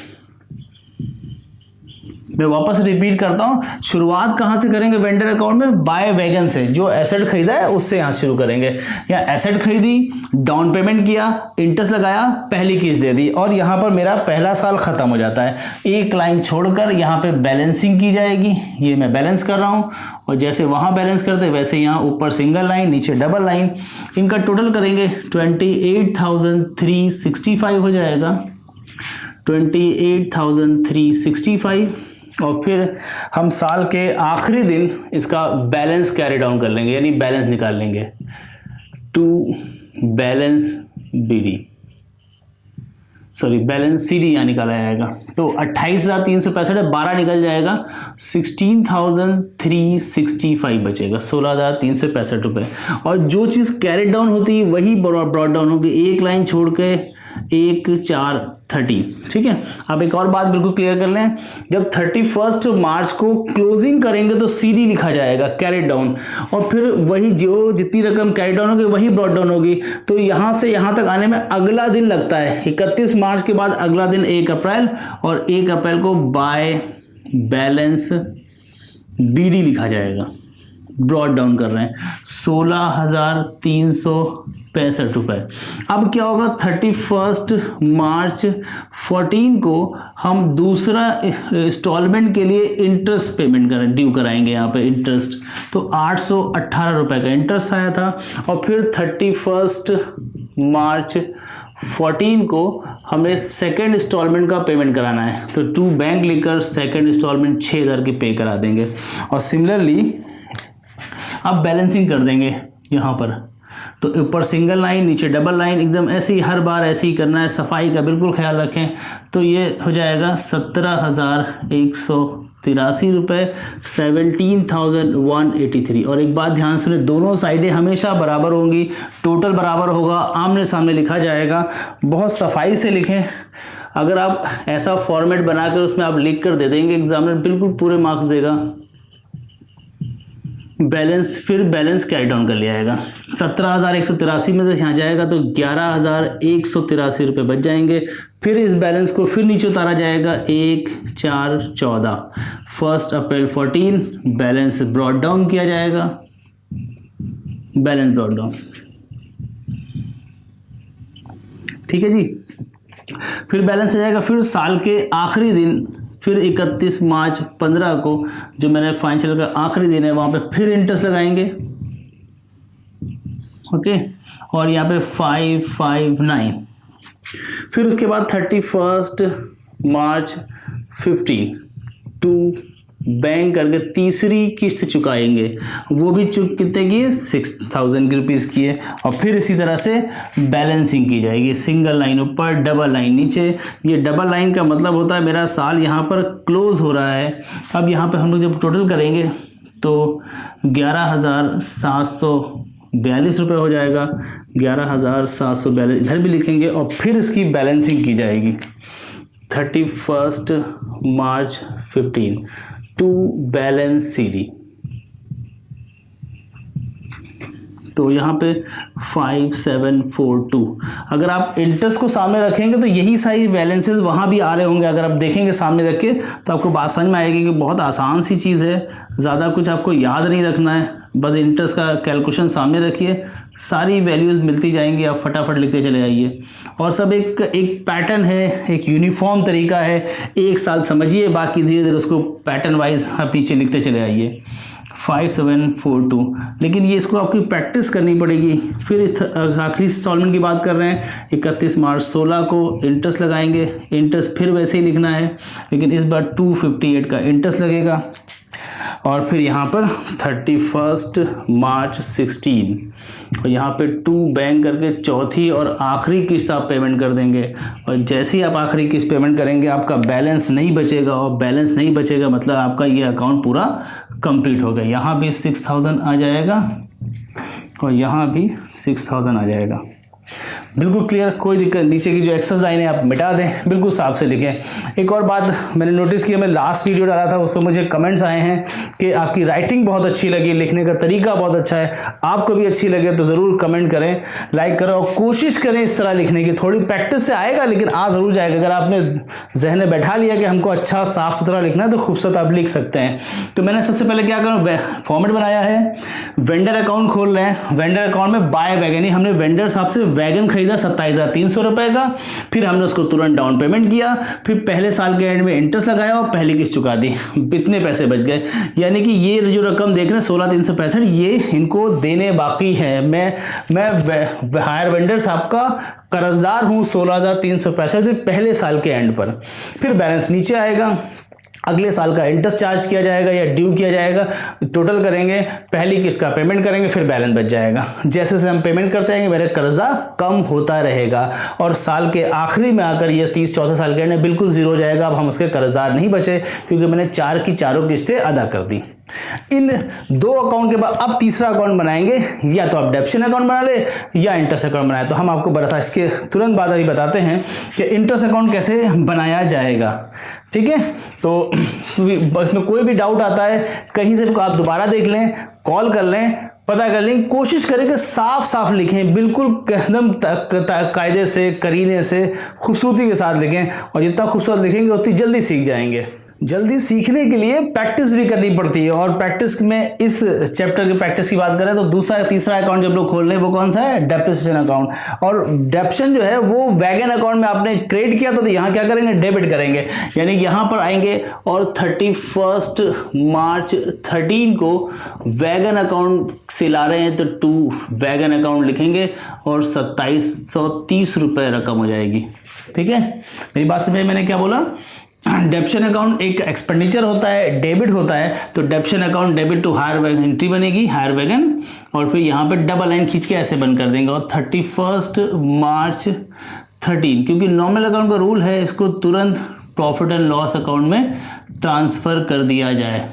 मैं वापस रिपीट करता हूँ, शुरुआत कहाँ से करेंगे वेंडर अकाउंट में? बाय वैगन से, जो एसेट खरीदा है उससे यहाँ शुरू करेंगे। यहाँ एसेट खरीदी, डाउन पेमेंट किया, इंटरेस्ट लगाया, पहली किस्त दे दी और यहाँ पर मेरा पहला साल खत्म हो जाता है। एक लाइन छोड़कर यहाँ पे बैलेंसिंग की जाएगी। ये मैं बैलेंस कर रहा हूँ और जैसे वहाँ बैलेंस करते वैसे यहाँ ऊपर सिंगल लाइन, नीचे डबल लाइन। इनका टोटल करेंगे 28,365 हो जाएगा, 28,365। और फिर हम साल के आखिरी दिन इसका बैलेंस कैरी डाउन कर लेंगे, यानी बैलेंस निकाल लेंगे। To balance BD, sorry balance CD यहाँ निकाला जाएगा। तो 28,365 है, 12 निकल जाएगा, 16,365 बचेगा, 16,365 रुपये। और जो चीज़ कैरी डाउन होती है वही ब्रॉड डाउन होगी, एक लाइन छोड़ के 1/4/30। ठीक है। अब एक और बात बिल्कुल क्लियर कर लें, जब 31 मार्च को क्लोजिंग करेंगे तो सीडी लिखा जाएगा कैरी डाउन, और फिर वही जो जितनी रकम कैरी डाउन होगी वही ब्रॉड डाउन होगी। तो यहाँ से यहाँ तक आने में अगला दिन लगता है, 31 मार्च के बाद अगला दिन 1 अप्रैल, और 1 अप्रैल को बाय बैलेंस बीडी लिखा जाएगा। ब्रॉड डाउन कर रहे हैं 16,365 रुपये। अब क्या होगा, 31 मार्च 14 को हम दूसरा इंस्टॉलमेंट के लिए इंटरेस्ट पेमेंट ड्यू कराएंगे। यहाँ पे इंटरेस्ट तो 818 रुपये का इंटरेस्ट आया था। और फिर 31 मार्च 14 को हमें सेकेंड इंस्टॉलमेंट का पेमेंट कराना है, तो टू बैंक लिखकर सेकेंड इंस्टॉलमेंट 6,000 की पे करा देंगे। और सिमिलरली अब बैलेंसिंग कर देंगे यहाँ पर, तो ऊपर सिंगल लाइन, नीचे डबल लाइन, एकदम ऐसे ही हर बार ऐसे ही करना है, सफाई का बिल्कुल ख्याल रखें। तो ये हो जाएगा 17,183 रुपये, 17,183। और एक बात ध्यान सुने, दोनों साइडें हमेशा बराबर होंगी, टोटल बराबर होगा, आमने सामने लिखा जाएगा। बहुत सफाई से लिखें। अगर आप ऐसा फॉर्मेट बना कर उसमें आप लिख कर दे देंगे, एग्जामिनर बिल्कुल पूरे मार्क्स देगा। बैलेंस, फिर बैलेंस कैरी डाउन कर लिया जाएगा। 17,183 में से यहाँ जाएगा तो 11,183 रुपये बच जाएंगे। फिर इस बैलेंस को फिर नीचे उतारा जाएगा 1/4/14, 1 अप्रैल 14 बैलेंस ब्रॉड डाउन किया जाएगा, बैलेंस ब्रॉड डाउन। ठीक है जी। फिर बैलेंस आ जाएगा। फिर साल के आखिरी दिन, फिर 31 मार्च 15 को जो मैंने फाइनेंशियल का आखिरी दिन है वहाँ पे फिर इंटरेस्ट लगाएंगे। ओके। और यहाँ पे 559। फिर उसके बाद 31 मार्च 15 टू बैंक करके तीसरी किस्त चुकाएंगे, वो भी कितने की है, 6,000 रुपीज़ की है। और फिर इसी तरह से बैलेंसिंग की जाएगी, सिंगल लाइन ऊपर, डबल लाइन नीचे। ये डबल लाइन का मतलब होता है मेरा साल यहाँ पर क्लोज हो रहा है। अब यहाँ पे हम लोग जब टोटल करेंगे तो 11,742 रुपये हो जाएगा, 11,742 इधर भी लिखेंगे। और फिर इसकी बैलेंसिंग की जाएगी 31 मार्च 15 टू बैलेंस सीडी। तो यहाँ पे 5742। अगर आप इंटरेस्ट को सामने रखेंगे तो यही सारी बैलेंसेस वहाँ भी आ रहे होंगे। अगर आप देखेंगे सामने रख के तो आपको बात समझ में आएगी कि बहुत आसान सी चीज़ है, ज़्यादा कुछ आपको याद नहीं रखना है, बस इंटरेस्ट का कैलकुलेशन सामने रखिए, सारी वैल्यूज़ मिलती जाएंगी, आप फटाफट लिखते चले आइए। और सब एक पैटर्न है, एक यूनिफॉर्म तरीका है। एक साल समझिए, बाकी धीरे धीरे उसको पैटर्न वाइज आप पीछे लिखते चले आइए। 5742। लेकिन ये इसको आपकी प्रैक्टिस करनी पड़ेगी। फिर आखिरी इंस्टॉलमेंट की बात कर रहे हैं, 31 मार्च 16 को इंटरेस्ट लगाएंगे। इंटरेस्ट फिर वैसे ही लिखना है, लेकिन इस बार 258 का इंटरेस्ट लगेगा। और फिर यहाँ पर 31 मार्च 16 और यहाँ पे टू बैंक करके चौथी और आखिरी किस्त आप पेमेंट कर देंगे। और जैसे ही आप आखिरी किस्त पेमेंट करेंगे आपका बैलेंस नहीं बचेगा, और बैलेंस नहीं बचेगा मतलब आपका ये अकाउंट पूरा कंप्लीट हो गया। यहाँ भी 6000 आ जाएगा और यहाँ भी 6000 आ जाएगा। बिल्कुल क्लियर, कोई दिक्कत। नीचे की जो एक्सेस लाइन है आप मिटा दें, बिल्कुल साफ से लिखें। एक और बात मैंने नोटिस किया, मैं लास्ट वीडियो डाला था उस पर मुझे कमेंट्स आए हैं कि आपकी राइटिंग बहुत अच्छी लगी, लिखने का तरीका बहुत अच्छा है। आपको भी अच्छी लगे तो ज़रूर कमेंट करें, लाइक करें और कोशिश करें इस तरह लिखने की। थोड़ी प्रैक्टिस से आएगा लेकिन आ ज़रूर जाएगा। अगर आपने जहन में बैठा लिया कि हमको अच्छा साफ सुथरा लिखना है तो खूबसूरत आप लिख सकते हैं। तो मैंने सबसे पहले क्या करूँ, फॉर्मेट बनाया है, वेंडर अकाउंट खोल रहे हैं। वेंडर अकाउंट में बाय वैगन, यानी हमने वेंडर साहब से वैगन खरीदा 27,300 रुपए का, फिर हमने उसको तुरंत डाउन पेमेंट किया, फिर पहले साल के एंड में इंटरेस्ट लगाया और पहली किस्त चुका दी। इतने पैसे बच गए, यानी कि ये जो रकम देख रहे हैं 16,365 ये इनको देने बाकी है। मैं हायर वेंडर साहब का कर्जदार हूँ 16,365 पहले साल के एंड पर। फिर बैलेंस नीचे आएगा, अगले साल का इंटरेस्ट चार्ज किया जाएगा या ड्यू किया जाएगा, टोटल करेंगे, पहली किस्त का पेमेंट करेंगे, फिर बैलेंस बच जाएगा। जैसे जैसे हम पेमेंट करते हैं मेरा कर्जा कम होता रहेगा और साल के आखिरी में आकर ये 30 साल के एंड बिल्कुल जीरो हो जाएगा। अब हम उसके कर्जदार नहीं बचे क्योंकि मैंने 4 की चारों किस्तें अदा कर दी। इन दो अकाउंट के बाद अब तीसरा अकाउंट बनाएंगे, या तो आप डेबिट अकाउंट बना ले या इंटरेस्ट अकाउंट बनाए। तो हम आपको बताते इसके तुरंत बाद अभी बताते हैं कि इंटरेस्ट अकाउंट कैसे बनाया जाएगा। ठीक है, तो इसमें कोई भी डाउट आता है कहीं से आप दोबारा देख लें, कॉल कर लें, पता कर लें। कोशिश करें कि साफ साफ लिखें, बिल्कुल एकदम कायदे से, करीने से, खूबसूरती के साथ लिखें। और जितना खूबसूरत लिखेंगे उतनी जल्दी सीख जाएंगे। जल्दी सीखने के लिए प्रैक्टिस भी करनी पड़ती है, और प्रैक्टिस में इस चैप्टर की प्रैक्टिस की बात करें तो तीसरा अकाउंट जब लोग खोल रहे हैं वो कौन सा है, डेप्रिसिएशन अकाउंट। और डेप्शन जो है वो वैगन अकाउंट में आपने क्रेडिट किया तो यहाँ क्या करेंगे, डेबिट करेंगे। यानी यहाँ पर आएंगे और 31 मार्च 13 को वैगन अकाउंट से ला रहे हैं तो टू वैगन अकाउंट लिखेंगे और 2730 रुपये रकम हो जाएगी। ठीक है, मेरी बात समझ, मैंने क्या बोला, डेबिट अकाउंट एक एक्सपेंडिचर होता है, डेबिट होता है, तो debit account debit to hire wagon entry बनेगी, हायर वैगन, और फिर यहाँ पे डबल लाइन खींच के ऐसे बंद कर देंगे। और 31 मार्च 13 क्योंकि नॉर्मल अकाउंट का रूल है इसको तुरंत प्रॉफिट एंड लॉस अकाउंट में ट्रांसफर कर दिया जाए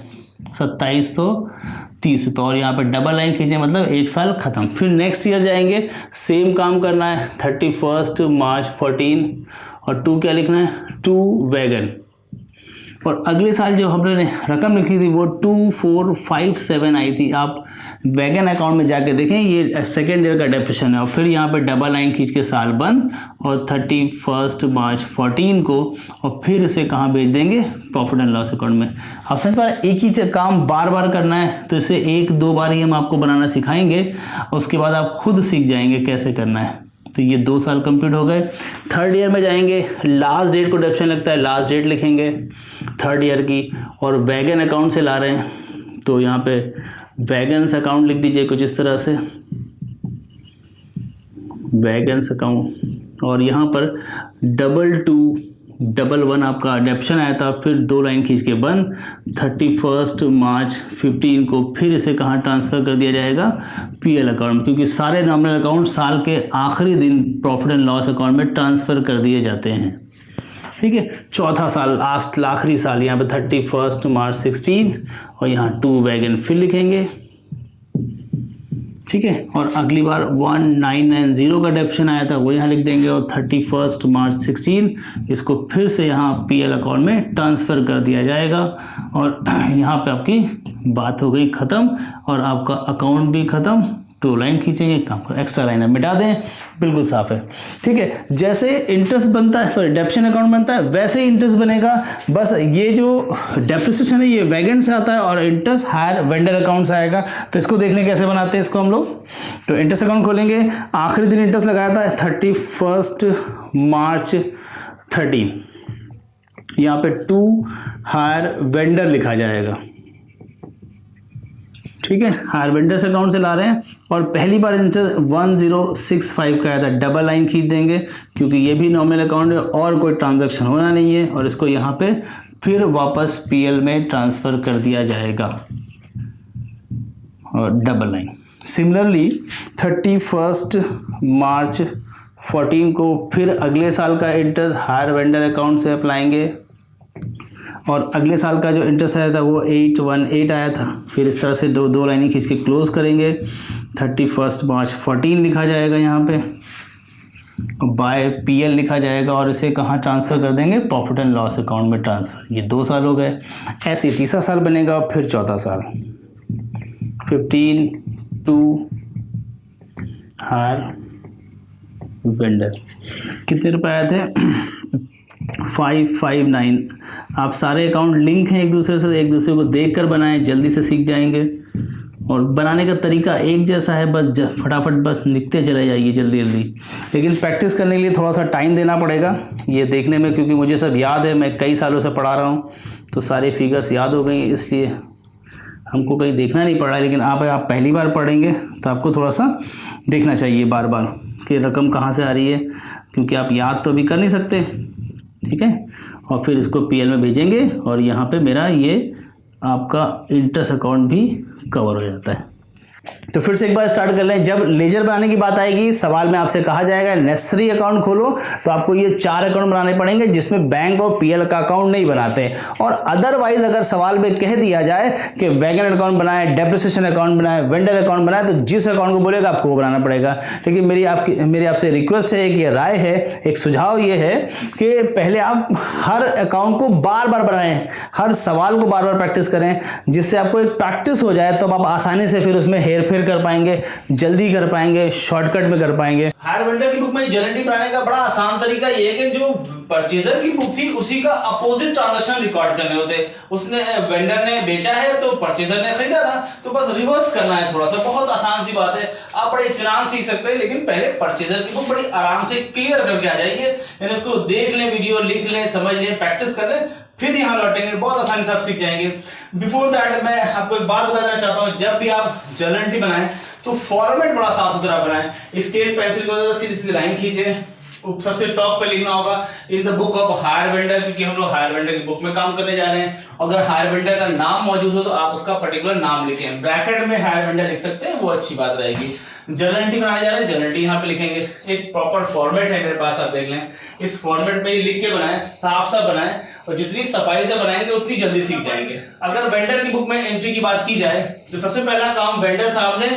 2730 रुपये, और यहाँ पे डबल लाइन खींचे मतलब एक साल खत्म। फिर नेक्स्ट ईयर जाएंगे, सेम काम करना है 31 मार्च 14 और टू क्या लिखना है, टू वैगन। और अगले साल जो हमने रकम लिखी थी वो 2457 आई थी। आप वैगन अकाउंट में जाके देखें, ये सेकेंड ईयर का डेप्रिसिएशन है। और फिर यहाँ पे डबल लाइन खींच के साल बंद और 31 मार्च 14 को, और फिर इसे कहाँ भेज देंगे, प्रॉफिट एंड लॉस अकाउंट में। आप समझ पा रहे, एक ही काम बार बार करना है, तो इसे 1-2 बार ही हम आपको बनाना सिखाएंगे, उसके बाद आप खुद सीख जाएंगे कैसे करना है। तो ये 2 साल कंप्लीट हो गए। थर्ड ईयर में जाएंगे, लास्ट डेट को डेप्शन लगता है, लास्ट डेट लिखेंगे थर्ड ईयर की, और वैगन अकाउंट से ला रहे हैं तो यहाँ पे वैगन्स अकाउंट लिख दीजिए कुछ इस तरह से, वैगन्स अकाउंट। और यहाँ पर 2211 आपका डेप्शन आया था, फिर 2 लाइन खींच के बंद 31 मार्च 15 को, फिर इसे कहाँ ट्रांसफ़र कर दिया जाएगा, पीएल अकाउंट, क्योंकि सारे नॉमिनल अकाउंट साल के आखिरी दिन प्रॉफिट एंड लॉस अकाउंट में ट्रांसफ़र कर दिए जाते हैं। ठीक है, चौथा साल, लास्ट आखिरी साल, यहाँ पे 31 मार्च 16 और यहाँ टू वैगन फिर लिखेंगे। ठीक है, और अगली बार 1990 का डेप्शन आया था वो यहाँ लिख देंगे, और 31 मार्च 16 इसको फिर से यहाँ पीएल अकाउंट में ट्रांसफ़र कर दिया जाएगा। और यहाँ पे आपकी बात हो गई ख़त्म और आपका अकाउंट भी ख़त्म। 2 लाइन खींचेंगे, काम को एक्स्ट्रा लाइन मिटा दें, बिल्कुल साफ है। ठीक है, जैसे इंटरेस्ट बनता है, सॉरी डेप्शन अकाउंट बनता है, वैसे ही इंटरेस्ट बनेगा। बस ये जो डेप्रिसिएशन है ये वैगन से आता है और इंटरेस्ट हायर वेंडर अकाउंट से आएगा। तो इसको देख लें कैसे बनाते हैं इसको हम लोग। तो इंटरेस्ट अकाउंट खोलेंगे, आखिरी दिन इंटरेस्ट लगाया था 31 मार्च 13, यहाँ पे टू हायर वेंडर लिखा जाएगा। ठीक है, हायर वेंडर्स अकाउंट से ला रहे हैं और पहली बार इंटरेस्ट 1065 का आया था, डबल लाइन खींच देंगे क्योंकि ये भी नॉमिनल अकाउंट है और कोई ट्रांजैक्शन होना नहीं है, और इसको यहाँ पे फिर वापस पीएल में ट्रांसफ़र कर दिया जाएगा, और डबल लाइन। सिमिलरली 31 मार्च 14 को फिर अगले साल का इंटरेस्ट हायर वेंडर अकाउंट से अप्लाएंगे, और अगले साल का जो इंटरेस्ट आया था वो 818 आया था। फिर इस तरह से दो लाइनें खींच के क्लोज करेंगे। 31 मार्च 14 लिखा जाएगा यहाँ पे, बाय पीएल लिखा जाएगा, और इसे कहाँ ट्रांसफ़र कर देंगे, प्रॉफिट एंड लॉस अकाउंट में ट्रांसफ़र। ये 2 साल हो गए। ऐसे तीसरा साल बनेगा, फिर चौथा साल 15 टू हायर वेंडर। कितने रुपए आए थे, 559। आप सारे अकाउंट लिंक हैं एक दूसरे से, एक दूसरे को देखकर बनाएं, जल्दी से सीख जाएंगे। और बनाने का तरीका एक जैसा है, बस फटाफट बस लिखते चले जाइए जल्दी जल्दी। लेकिन प्रैक्टिस करने के लिए थोड़ा सा टाइम देना पड़ेगा ये देखने में, क्योंकि मुझे सब याद है, मैं कई सालों से पढ़ा रहा हूँ, तो सारे फिगर्स याद हो गई, इसलिए हमको कहीं देखना नहीं पड़ रहा है। लेकिन आप पहली बार पढ़ेंगे तो आपको थोड़ा सा देखना चाहिए बार बार कि रकम कहाँ से आ रही है, क्योंकि आप याद तो अभी कर नहीं सकते, ठीक है। और फिर इसको पीएल में भेजेंगे, और यहाँ पे मेरा ये आपका इंटरेस्ट अकाउंट भी कवर हो जाता है। तो फिर से एक बार स्टार्ट कर लें। जब लेजर बनाने की बात आएगी, सवाल में आपसे कहा जाएगा नेसेसरी अकाउंट खोलो, तो आपको ये 4 अकाउंट बनाने पड़ेंगे जिसमें बैंक और पीएल का अकाउंट नहीं बनाते। और अदरवाइज अगर सवाल में कह दिया जाए कि वैगन अकाउंट बनाए, डेप्रिसिएशन अकाउंट बनाए, वेंडर अकाउंट बनाए, तो जिस अकाउंट को बोलेगा आपको वो बनाना पड़ेगा। लेकिन मेरी आपसे रिक्वेस्ट है कि राय है, एक सुझाव ये है कि पहले आप हर अकाउंट को बार बार बनाएं, हर सवाल को बार बार प्रैक्टिस करें, जिससे आपको एक प्रैक्टिस हो जाए, तो आप आसानी से फिर उसमें हेर फेर कर पाएंगे, जल्दी कर पाएंगे, शॉर्टकट में कर पाएंगे। हायर वेंडर की बुक में जर्नल बनाने का बड़ा आसान तरीका ये है कि जो परचेजर की बुक थी उसी का अपोजिट ट्रांजैक्शन रिकॉर्ड करने होते। उसने वेंडर ने बेचा है तो परचेजर ने खरीदा था, तो बस रिवर्स करना है थोड़ा सा, बहुत आसान सी बात है। आप बड़े इत्मीनान सीख सकते हैं, लेकिन पहले परचेजर की बुक बड़ी आराम से क्लियर करके आ जाइए, यानी उसको देख लें, वीडियो लिख लें, समझ लें, प्रैक्टिस कर लें, फिर यहाँ लौटेंगे, बहुत आसानी से आप सीख जाएंगे। बिफोर दैट मैं आपको एक बात बताना चाहता हूँ, जब भी आप जर्नल एंट्री बनाएं तो फॉर्मेट बड़ा साफ सुथरा बनाएं। स्केल पेंसिल को सीधी सीधी लाइन खींचे, सबसे टॉप पे लिखना होगा इन the book of higher vendor, क्योंकि हम लोग हायर वेंडर की बुक में काम करने जा रहे हैं। अगर हायर वेंडर का नाम मौजूद हो तो आप उसका पर्टिकुलर नाम लिखें, ब्रैकेट में हायर वेंडर लिख सकते हैं, वो अच्छी बात रहेगी। जर्नल एंट्री बनाने जा रहे हैं, जर्नल एंट्री यहाँ पे लिखेंगे। एक प्रॉपर फॉर्मेट है मेरे पास, आप देख लें, इस फॉर्मेट में लिख के बनाएं, साफ सा बनाएं, और जितनी सफाई से बनाएंगे उतनी जल्दी सीख जाएंगे। अगर वेंडर की बुक में एंट्री की बात की जाए तो सबसे पहला काम, वेंडर साहब ने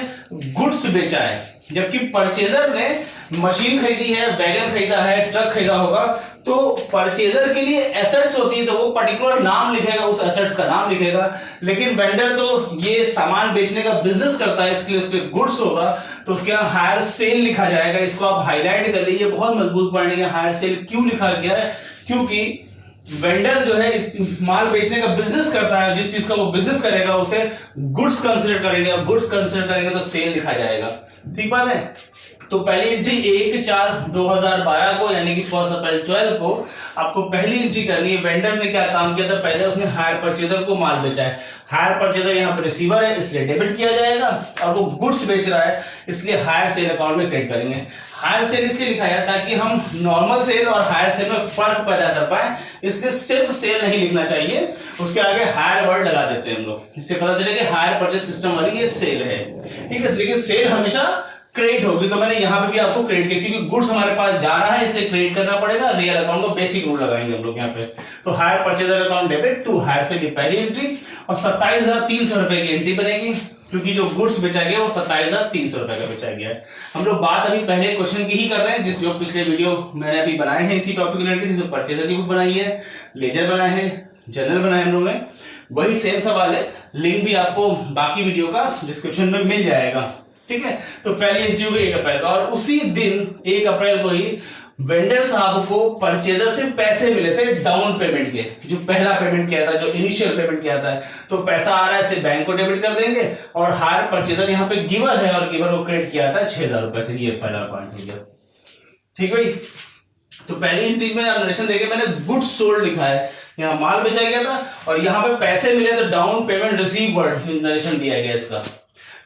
गुड्स बेचा है, जबकि परचेजर ने मशीन खरीदी है, वैगन खरीदा है, ट्रक खरीदा होगा। तो परचेजर के लिए एसेट्स होती है, तो वो पर्टिकुलर नाम लिखेगा, उस एसेट्स का नाम लिखेगा। लेकिन वेंडर तो ये सामान बेचने का बिजनेस करता है, इसके लिए उसके गुड्स होगा, तो उसके यहाँ हायर सेल लिखा जाएगा। इसको आप हाईलाइट कर लीजिए, बहुत मजबूत पॉइंट है। हायर सेल क्यों लिखा गया है, क्योंकि वेंडर जो है इस माल बेचने का बिजनेस करता है, जिस चीज का वो बिजनेस करेगा उसे गुड्स कंसीडर करेंगे, और गुड्स कंसीडर करेंगे तो सेल लिखा जाएगा। ठीक बात है। तो पहली एंट्री 1/4/2012 को, यानी कि 1 अप्रैल 12 को आपको पहली एंट्री करनी है। वेंडर ने क्या काम किया था, पहले उसने हायर परचेजर को माल बेचा है। हायर परचेजर यहाँ पर रिसीवर है, इसलिए डेबिट किया जाएगा, और वो गुड्स बेच रहा है, इसलिए हायर सेल अकाउंट में क्रेडिट करेंगे। हायर सेल इसलिए लिखा है ताकि हम नॉर्मल सेल और हायर सेल में फर्क पैदा कर पाए, इसलिए सिर्फ सेल नहीं लिखना चाहिए, उसके आगे हायर वर्ड लगा देते हैं हम लोग, इससे पता चले कि हायर परचेज सिस्टम वाली ये सेल है। ठीक है, लेकिन सेल हमेशा क्रेडिट होगी, तो मैंने यहाँ पे भी आपको क्रेडिट किया, क्योंकि गुड्स हमारे पास जा रहा है, इसलिए क्रेडिट करना पड़ेगा। रियल अकाउंट को बेसिक रूल लगाएंगे हम लोग यहाँ पे। तो hire purchaser account debit to hire sale की पहली एंट्री, और 27,300 रुपए की एंट्री बनेगी, क्योंकि जो गुड्स बेचा गया वो 27,300 रुपए का बेचा गया है। हम लोग बात अभी पहले क्वेश्चन की ही कर रहे हैं, जो पिछले वीडियो मैंने अभी बनाए हैं इसी टॉपिक रिलेटेड, जिसमें परचेजर की बुक बनाई है, लेजर बनाए हैं, जर्नल बनाए हम लोगों ने, वही सेम सवाल है। लिंक भी आपको बाकी वीडियो का डिस्क्रिप्शन में मिल जाएगा। ठीक है, तो पहली एंट्री हुई 1 अप्रैल का, और उसी दिन 1 अप्रैल को ही वेंडर साहब को परचेजर से पैसे मिले थे डाउन पेमेंट के, जो पहला पेमेंट किया था, जो इनिशियल पेमेंट किया था। तो पैसा आ रहा है, इसलिए बैंक को डेबिट कर देंगे, और हायर परचेजर यहाँ पे गिवर है, और गिवर को क्रेडिट किया था 6,000 रुपए से। ये पहला पॉइंट हो गया। ठीक भाई, तो पहली एंट्री में नरेशन देखे मैंने गुड्स सोल्ड लिखा है, यहाँ माल बेचा गया था, और यहाँ पे पैसे मिले तो down payment receive word narration दिया गया इसका।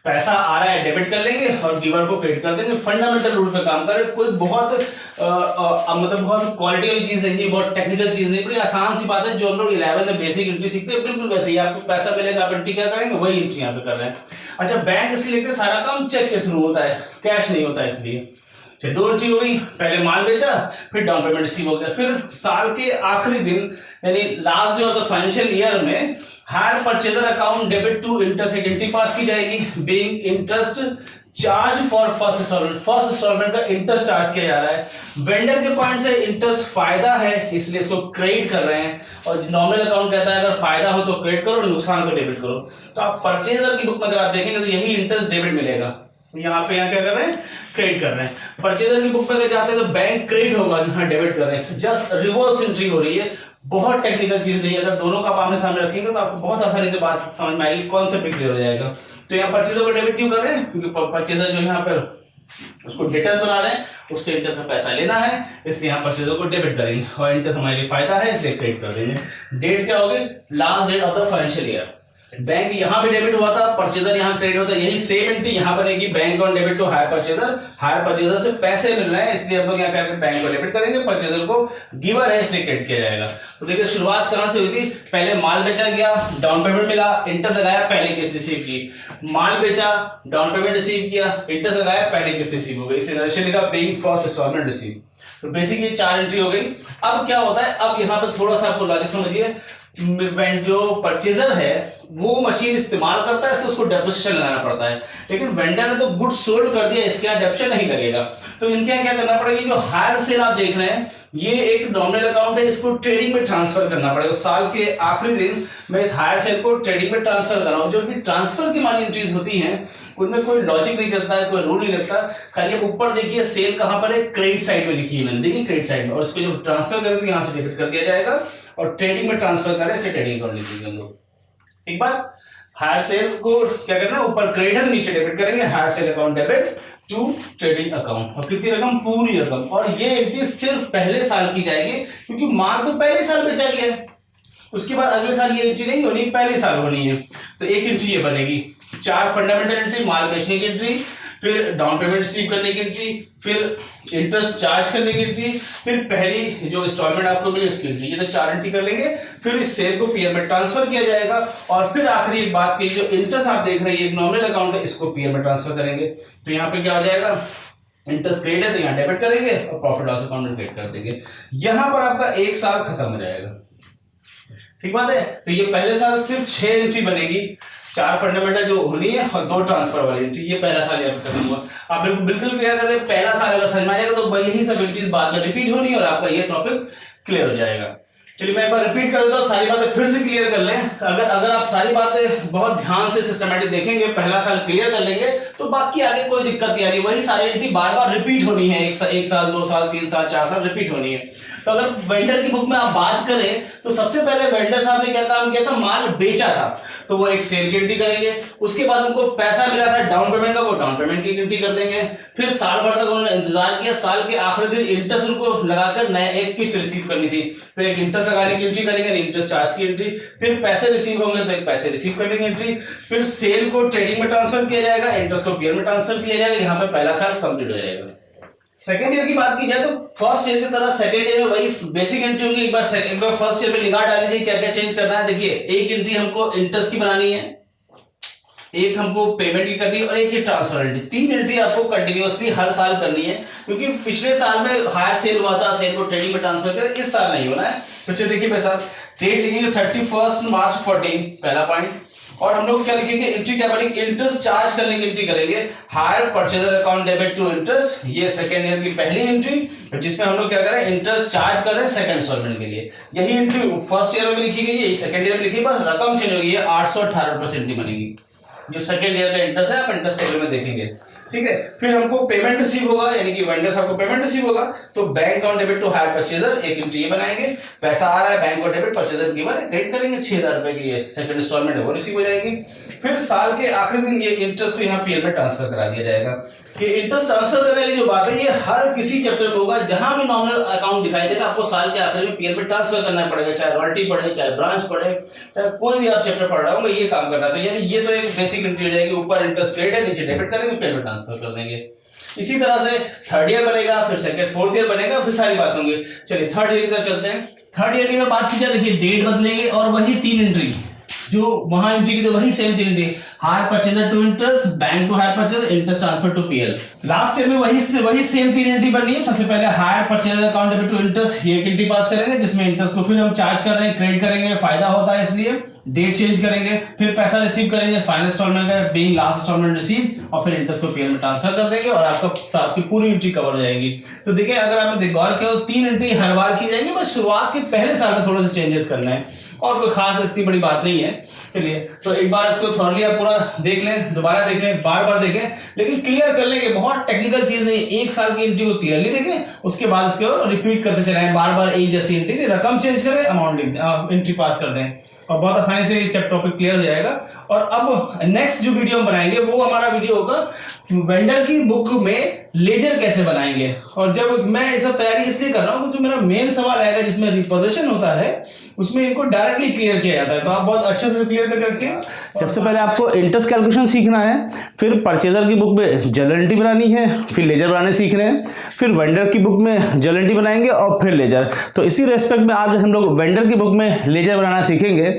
पैसा आ रहा है डेबिट कर लेंगे और गिवर को क्रेडिट कर देंगे। फंडामेंटल रूल पे काम करें, कोई बहुत मतलब बहुत क्वालिटी वाली चीज नहीं है, बहुत टेक्निकल चीज नहीं, बड़ी आसान सी बात है जो हम लोग 11 में बेसिक एंट्री सीखते हैं बिल्कुल वैसे ही। आपको पैसा मिलेगा, आप एंट्री क्या करेंगे, वही एंट्री यहाँ पे कर रहे हैं। अच्छा, बैंक इसलिए लेते सारा काम चेक के थ्रू होता है, कैश नहीं होता इसलिए। फिर 2 एंट्री हो गई, पहले माल बेचा, फिर डाउन पेमेंट रिसीव हो गया। फिर साल के आखिरी दिन यानी लास्ट जो होता है फाइनेंशियल ईयर में hire purchaser account debit to interest एक एंट्री पास की जाएगी, being interest charge for first installment. First installment का इंटरेस्ट चार्ज किया जा रहा है। वेंडर के पॉइंट से इंटरेस्ट फायदा है इसलिए इसको क्रेडिट कर रहे हैं, और नॉमिनल अकाउंट कहता है अगर फायदा हो तो क्रेडिट करो, नुकसान तो डेबिट करो। तो आप परचेजर की बुक में अगर आप देखेंगे तो यही इंटरेस्ट डेबिट मिलेगा। यहाँ पे क्या कर रहे हैं, क्रेडिट कर रहे हैं। परचेजर की बुक पे अगर जाते हैं तो बैंक क्रेडिट होगा, यहाँ डेबिट कर रहे हैं। जस्ट रिवर्स एंट्री हो रही है, बहुत टेक्निकल चीज नहीं है। अगर दोनों का आमने सामने रखेंगे तो आपको बहुत आसानी से बात समझ में आएगी, कॉन्सेप्ट क्लियर हो जाएगा। तो यहाँ परचेजर को डेबिट क्यों कर रहे हैं, क्योंकि परचेजर जो यहाँ पर उसको डेटर्स बना रहे हैं, उससे इंटरेस्ट का पैसा लेना है, इसलिए यहाँ परचेजर को डेबिट करेंगे, और इंटरेस्ट हमारे लिए फायदा है इसलिए क्रेडिट कर देंगे। डेट क्या होगी, last date of the financial year. Bank यहाँ पे डेबिट हुआ था, परचेजर यहाँ क्रेडिट होता है, यही सेम एंट्री यहाँ बनेगी, bank on debit to hire purchaser. Hire purchaser से पैसे मिल रहे हैं इसलिए हम लोग यहाँ करके बैंक को डेबिट करेंगे, परचेजर को गिवर है इसलिए क्रेडिट किया जाएगा। तो देखिए शुरुआत कहाँ से हुई थी, पहले माल बेचा गया, डाउन पेमेंट मिला, इंटरेस्ट लगाया, पहली किस्त रिसीव की। माल बेचा, डाउन पेमेंट रिसीव किया, इंटरेस्ट लगाया, पहली किस्त रिसीव हो गई, इसलिए नरेशन लिखा पेइंग फर्स्ट इंस्टॉलमेंट रिसीव। तो बेसिक ये 4 एंट्री हो गई। अब क्या होता है, अब यहाँ पे थोड़ा सा आपको लॉजिक समझिए। जो परचेजर है वो मशीन इस्तेमाल करता है, उसको डेप्रिसिएशन लगाना पड़ता है, लेकिन वेंडर ने तो गुड्स सोल्ड कर दिया, इसके यहाँ डेप्रिसिएशन नहीं लगेगा। तो इनके क्या करना पड़ेगा, जो हायर सेल आप देख रहे हैं ये एक नॉमिनल अकाउंट है, इसको ट्रेडिंग में ट्रांसफर करना पड़ेगा। साल के आखिरी दिन मैं इस हायर सेल को ट्रेडिंग में ट्रांसफर कर रहा हूँ। जो भी ट्रांसफर की मानी एंट्रीज होती हैं उनमें कोई लॉजिक नहीं चलता है, कोई रूल नहीं लगता। खाली ऊपर देखिए सेल कहां पर है, क्रेडिट साइड में लिखी है मैंने, देखिए क्रेडिट साइड में, और इसको जब ट्रांसफर करें तो यहां से डेबिट कर दिया जाएगा, और ट्रेडिंग में ट्रांसफर करें इसे ट्रेडिंग अकाउंट लिखेंगे हम लोग। एक बात, हायर सेल को क्या करना है, ऊपर क्रेडिट है नीचे डेबिट करेंगे, hire sale account debit to trading account. और कितनी रकम, पूरी रकम। और ये एंट्री सिर्फ पहले साल की जाएगी, क्योंकि माल तो पहले साल बेचा गया है, उसके बाद अगले साल ये एंट्री नहीं होनी, पहले साल होनी है। तो एक एंट्री ये बनेगी, 4 फंडामेंटल एंट्री, माल बेचने की एंट्री, फिर डाउन पेमेंट रिसीव करने की एंट्री, फिर इंटरेस्ट चार्ज करने की एंट्री, फिर पहली जो इंस्टॉलमेंट आपको मिली उसकी एंट्री। ये तो 4 एंट्री कर लेंगे। फिर इस सेल को पीएल में ट्रांसफर किया जाएगा, और फिर आखिरी एक बात की, जो इंटरेस्ट आप देख रहे हैं एक नॉमिनल अकाउंट है, इसको पीएल में ट्रांसफर करेंगे। तो यहाँ पे क्या हो जाएगा, इंटरेस्ट क्रेडिट है तो यहाँ डेबिट करेंगे, और प्रॉफिट लॉस अकाउंट में क्रेडिट कर देंगे। यहां पर आपका 1 साल खत्म हो जाएगा। ठीक बात है। तो ये पहले साल सिर्फ 6 एंट्री बनेगी, 4 फंडामेंटल जो होनी है और 2 ट्रांसफर वाली एंट्री। ये पहला साल यहाँ खत्म हुआ। आप बिल्कुल क्लियर करें, पहला साल अगर समझ में आ जाएगा तो यही सब एंट्रीज बाद में रिपीट होनी है और आपका ये टॉपिक क्लियर हो जाएगा। चलिए मैं एक बार रिपीट कर देता हूँ, सारी बातें फिर से क्लियर कर लें। अगर आप सारी बातें बहुत ध्यान से सिस्टमैटिक देखेंगे, पहला साल क्लियर कर लेंगे, तो बाकी आगे कोई दिक्कत नहीं आ रही। वही सारी एंट्री बार बार रिपीट होनी है, 1 साल 2 साल 3 साल 4 साल रिपीट होनी है। तो अगर वेंडर की बुक में आप बात करें तो सबसे पहले वेंडर साहब ने क्या काम किया था, माल बेचा था, तो वो एक सेल की एंट्री करेंगे। उसके बाद उनको पैसा मिला था डाउन पेमेंट का, वो डाउन पेमेंट की एंट्री कर देंगे। फिर साल भर तक उन्होंने इंतजार किया, साल के आखिरी दिन इंटरेस्ट उनको लगाकर नया एक किस्त रिसीव करनी थी, फिर एक इंटरेस्ट लगाने की एंट्री करेंगे, इंटरेस्ट चार्ज की एंट्री, फिर पैसे रिसीव होंगे तो एक पैसे रिसीव करने की एंट्री, फिर सेल को ट्रेडिंग में ट्रांसफर किया जाएगा, इंटरेस्ट को पीएल में ट्रांसफर किया जाएगा। यहाँ पे पहला साल कंप्लीट हो जाएगा। सेकेंड ईयर की बात की जाए तो फर्स्ट ईयर की तरह सेकेंड ईयर में वही बेसिक एंट्री होंगी। एक बार फर्स्ट ईयर में निगाह डाल लीजिए क्या क्या चेंज करना है। देखिए, एक एंट्री हमको इंटरेस्ट की बनानी है, एक हमको पेमेंट की करनी है, और एक ट्रांसफर एंट्री। 3 एंट्री आपको कंटिन्यूअसली हर साल करनी है, क्योंकि पिछले साल में हायर सेल हुआ था, सेल को ट्रेडिंग में ट्रांसफर किया, इस साल नहीं होना है। तो देखिए मेरे साथ, डेट लिखेंगे 31 मार्च 14, पहला पॉइंट। और हम लोग क्या लिखेंगे, एंट्री क्या बनेगी, इंटरेस्ट चार्ज करने की एंट्री करेंगे, hire purchaser account debit to interest. ये सेकंड ईयर की पहली एंट्री, जिसमें हम लोग क्या करें, इंटरेस्ट चार्ज कर रहे हैं सेकंड इंस्टॉलमेंट के लिए। यही एंट्री फर्स्ट ईयर में लिखी गई है, सेकंड ईयर में लिखी, बस रकम चेंज होगी, 818 रुपए से एंट्री बनेगी। जो सेकंड ईयर का इंटरेस्ट है आप इंटरेस्ट टेबल में देखेंगे। ठीक है। फिर हमको पेमेंट रिसीव होगा, यानी कि वेंडर साहब को पेमेंट रिसीव होगा, तो bank account debit to hire purchaser एक एंट्री बनाएंगे, पैसा आ रहा है bank account debit purchaser giver credit करेंगे, 6000 रुपए की ये सेकंड इंस्टॉलमेंट है वो रिसीव हो जाएगी। फिर साल के आखिरी दिन ये इंटरेस्ट को यहाँ पीएल में ट्रांसफर करा दिया जाएगा। ये इंटरेस्ट ट्रांसफर करने वाली जो बात है ये हर किसी चैप्टर में होगा, जहां भी नॉमिनल अकाउंट दिखाई देगा आपको साल के आखिर में पीएल में ट्रांसफर करना पड़ेगा, चाहे रॉयल्टी पड़े, चाहे ब्रांच पड़े, चाहे कोई भी आप चैप्टर पढ़ रहा हूँ, ये काम करना है। तो यानी ये तो एक बेसिक एंट्री हो जाएगी, ऊपर इंटरेस्ट रेट है, नीचे डेबिट करेंगे, पीएल में ट्रांसफर कर देंगे। इसी तरह से थर्ड ईयर बनेगा, फिर सेकंड फोर्थ ईयर बनेगा, फिर सारी बात होंगी। चलिए थर्ड ईयर की तरफ चलते हैं। थर्ड ईयर की अगर बात की जाए, देखिए डेट बदलेंगे और वही 3 एंट्री जो वहां एंट्री की थी वही same 3 entry, hire purchaser to interest, bank to hire purchaser, interest transfer to PL. Last year में वही सेम 3 एंट्री बननी है। सबसे पहले hire purchaser account debit to interest, ये एक एंट्री पास करेंगे जिसमें इंटरेस्ट को फिर हम चार्ज कर रहे हैं, क्रेडिट करेंगे, फायदा होता है इसलिए डेट चेंज करेंगे, फिर पैसा रिसीव करेंगे, फाइनल इंस्टॉलमेंट का बीइंग लास्ट इंस्टॉलमेंट रिसीव, और फिर इंटरेस्ट को पीएल में ट्रांसफर कर देंगे और आपकी पूरी एंट्री कवर हो जाएगी। तो देखिए अगर आपने गौर किया 3 एंट्री हर बार की जाएंगी, बस शुरुआत के पहले साल में थोड़े से चेंजेस करना है और कोई खास इतनी बड़ी बात नहीं है। चलिए तो एक बार इसको थॉरली आप पूरा देख लें, दोबारा देख लें, बार बार देखें, लेकिन क्लियर कर लेंगे, बहुत टेक्निकल चीज नहीं, एक साल की एंट्री को क्लियरली देखें, उसके बाद उसको रिपीट करते चले, बार बार एक जैसी एंट्री, रकम चेंज करें, अमाउंट एंट्री पास कर दें और बहुत आसानी से ये टॉपिक क्लियर हो जाएगा। और अब नेक्स्ट जो वीडियो हम बनाएंगे वो हमारा वीडियो होगा वेंडर की बुक में लेजर कैसे बनाएंगे। और जब मैं ये सब तैयारी इसलिए कर रहा हूँ, जो मेरा मेन सवाल आएगा जिसमें रिपोजिशन होता है उसमें इनको डायरेक्टली क्लियर किया जाता है, तो आप बहुत अच्छे से क्लियर करके सबसे पहले आपको इंटरेस्ट कैलकुलेशन सीखना है, फिर परचेजर की बुक में जर्नल एंट्री बनानी है, फिर लेजर बनाने सीख रहे हैं, फिर वेंडर की बुक में जर्नल एंट्री बनाएंगे और फिर लेजर। तो इसी रेस्पेक्ट में आज हम लोग वेंडर की बुक में लेजर बनाना सीखेंगे।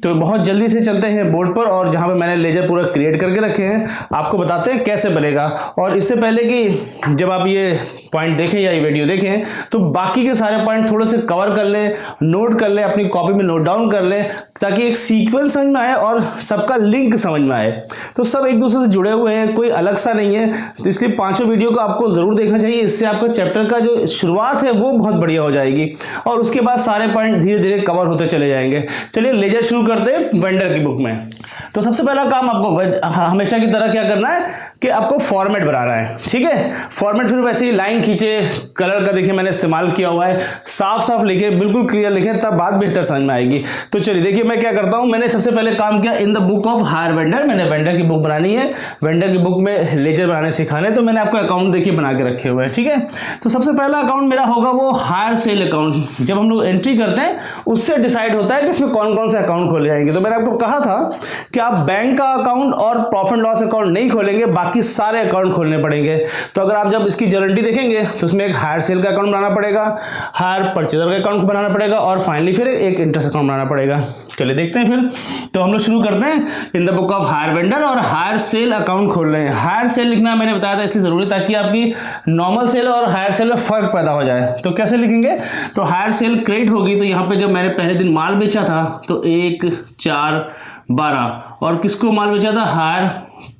तो बहुत जल्दी से चलते हैं बोर्ड पर, और जहां पे मैंने लेजर पूरा क्रिएट करके रखे हैं आपको बताते हैं कैसे बनेगा। और इससे पहले कि जब आप ये पॉइंट देखें या ये वीडियो देखें तो बाकी के सारे पॉइंट थोड़े से कवर कर लें, नोट कर लें, अपनी कॉपी में नोट डाउन कर लें, ताकि एक सीक्वेंस समझ में आए और सबका लिंक समझ में आए। तो सब एक दूसरे से जुड़े हुए हैं, कोई अलग सा नहीं है, तो इसलिए पांचों वीडियो को आपको जरूर देखना चाहिए। इससे आपका चैप्टर का जो शुरुआत है वो बहुत बढ़िया हो जाएगी और उसके बाद सारे पॉइंट धीरे धीरे कवर होते चले जाएंगे। चलिए लेजर शुरू करते हैं वेंडर की बुक में। तो सबसे पहला काम आपको हमेशा की तरह क्या करना है कि आपको फॉर्मेट बनाना है, ठीक है। फॉर्मेट फिर वैसे ही लाइन खींचे, कलर का देखिए मैंने इस्तेमाल किया हुआ है, साफ साफ लिखे, बिल्कुल क्लियर लिखे, तब बात बेहतर समझ में आएगी। तो चलिए देखिए मैं क्या करता हूं, मैंने सबसे पहले काम किया इन the book of higher vendor, मैंने वेंडर की बुक बनानी है, वेंडर की बुक में लेजर बनाने सिखाने, तो मैंने आपको अकाउंट देखिए बना के रखे हुए हैं, ठीक है। तो सबसे पहला अकाउंट मेरा होगा वो हायर सेल अकाउंट। जब हम लोग एंट्री करते हैं उससे डिसाइड होता है कि इसमें कौन कौन से अकाउंट खोले जाएंगे। तो मैंने आपको कहा था कि आप बैंक का अकाउंट और प्रॉफिट लॉस अकाउंट नहीं खोलेंगे, बाकी सारे अकाउंट खोलने पड़ेंगे। तो अगर आप जब इसकी जर्नल देखेंगे तो उसमें एक हायर सेल का अकाउंट बनाना पड़ेगा, हायर परचेजर का अकाउंट बनाना पड़ेगा और फाइनली फिर एक इंटरेस्ट अकाउंट बनाना पड़ेगा। चलिए देखते हैं फिर। तो हम लोग शुरू करते हैं इन the book of higher vendor और हायर सेल अकाउंट खोल रहे हैं। हायर सेल लिखना मैंने बताया था इसलिए जरूरी ताकि आपकी नॉर्मल सेल और हायर सेल में फर्क पैदा हो जाए। तो कैसे लिखेंगे, तो हायर सेल क्रेडिट होगी, तो यहाँ पे जब मैंने पहले दिन माल बेचा था तो 1 4 12 और किसको माल बेचा था, हायर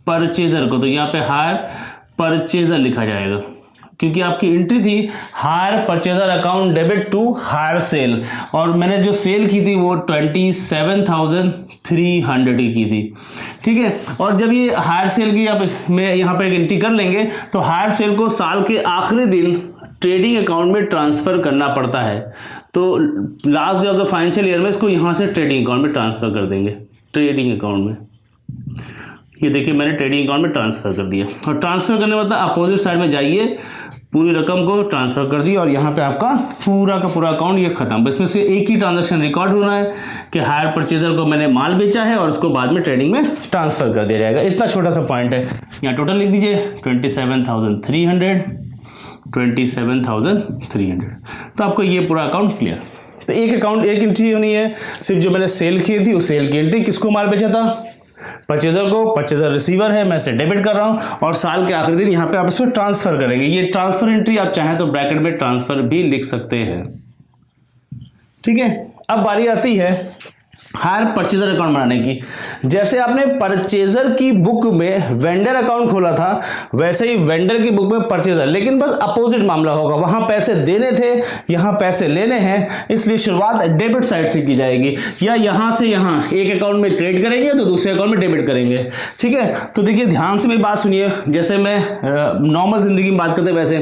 परचेजर को, तो यहाँ पे हायर परचेजर लिखा जाएगा क्योंकि आपकी एंट्री थी hire purchaser account debit to hire sale और मैंने जो सेल की थी वो 27,300 की थी, ठीक है। और जब ये हायर सेल की मैं यहाँ पे एक एंट्री कर लेंगे तो हायर सेल को साल के आखिरी दिन ट्रेडिंग अकाउंट में ट्रांसफर करना पड़ता है। तो last day of the financial year में इसको यहाँ से ट्रेडिंग अकाउंट में ट्रांसफर कर देंगे, ट्रेडिंग अकाउंट में। ये देखिए मैंने ट्रेडिंग अकाउंट में ट्रांसफर कर दिया और ट्रांसफर करने मतलब अपोजिट साइड में जाइए, पूरी रकम को ट्रांसफर कर दी और यहाँ पे आपका पूरा का पूरा अकाउंट ये खत्म। इसमें से एक ही ट्रांजैक्शन रिकॉर्ड होना है कि हायर परचेजर को मैंने माल बेचा है और उसको बाद में ट्रेडिंग में ट्रांसफर कर दिया जाएगा। इतना छोटा सा पॉइंट है। यहाँ टोटल लिख दीजिए 27,300। तो आपको ये पूरा अकाउंट क्लियर। तो एक अकाउंट एक एंट्री होनी है, सिर्फ जो मैंने सेल की थी उस सेल की एंट्री, किसको माल बेचा था, परचेजर को, परचेजर रिसीवर है, मैं इसे डेबिट कर रहा हूं और साल के आखिरी दिन यहाँ पे आप इसको ट्रांसफर करेंगे। ये ट्रांसफर एंट्री आप चाहें तो ब्रैकेट में ट्रांसफर भी लिख सकते हैं, ठीक है। अब बारी आती है हायर परचेजर अकाउंट बनाने की। जैसे आपने परचेजर की बुक में वेंडर अकाउंट खोला था, वैसे ही वेंडर की बुक में परचेजर, लेकिन बस अपोजिट मामला होगा। वहां पैसे देने थे, यहां पैसे लेने हैं, इसलिए शुरुआत डेबिट साइड से की जाएगी, या यहां से यहां एक अकाउंट में क्रेडिट करेंगे तो दूसरे अकाउंट में डेबिट करेंगे। ठीक है, तो देखिए ध्यान से मेरी बात सुनिए। जैसे मैं नॉर्मल जिंदगी में बात करते हैं, वैसे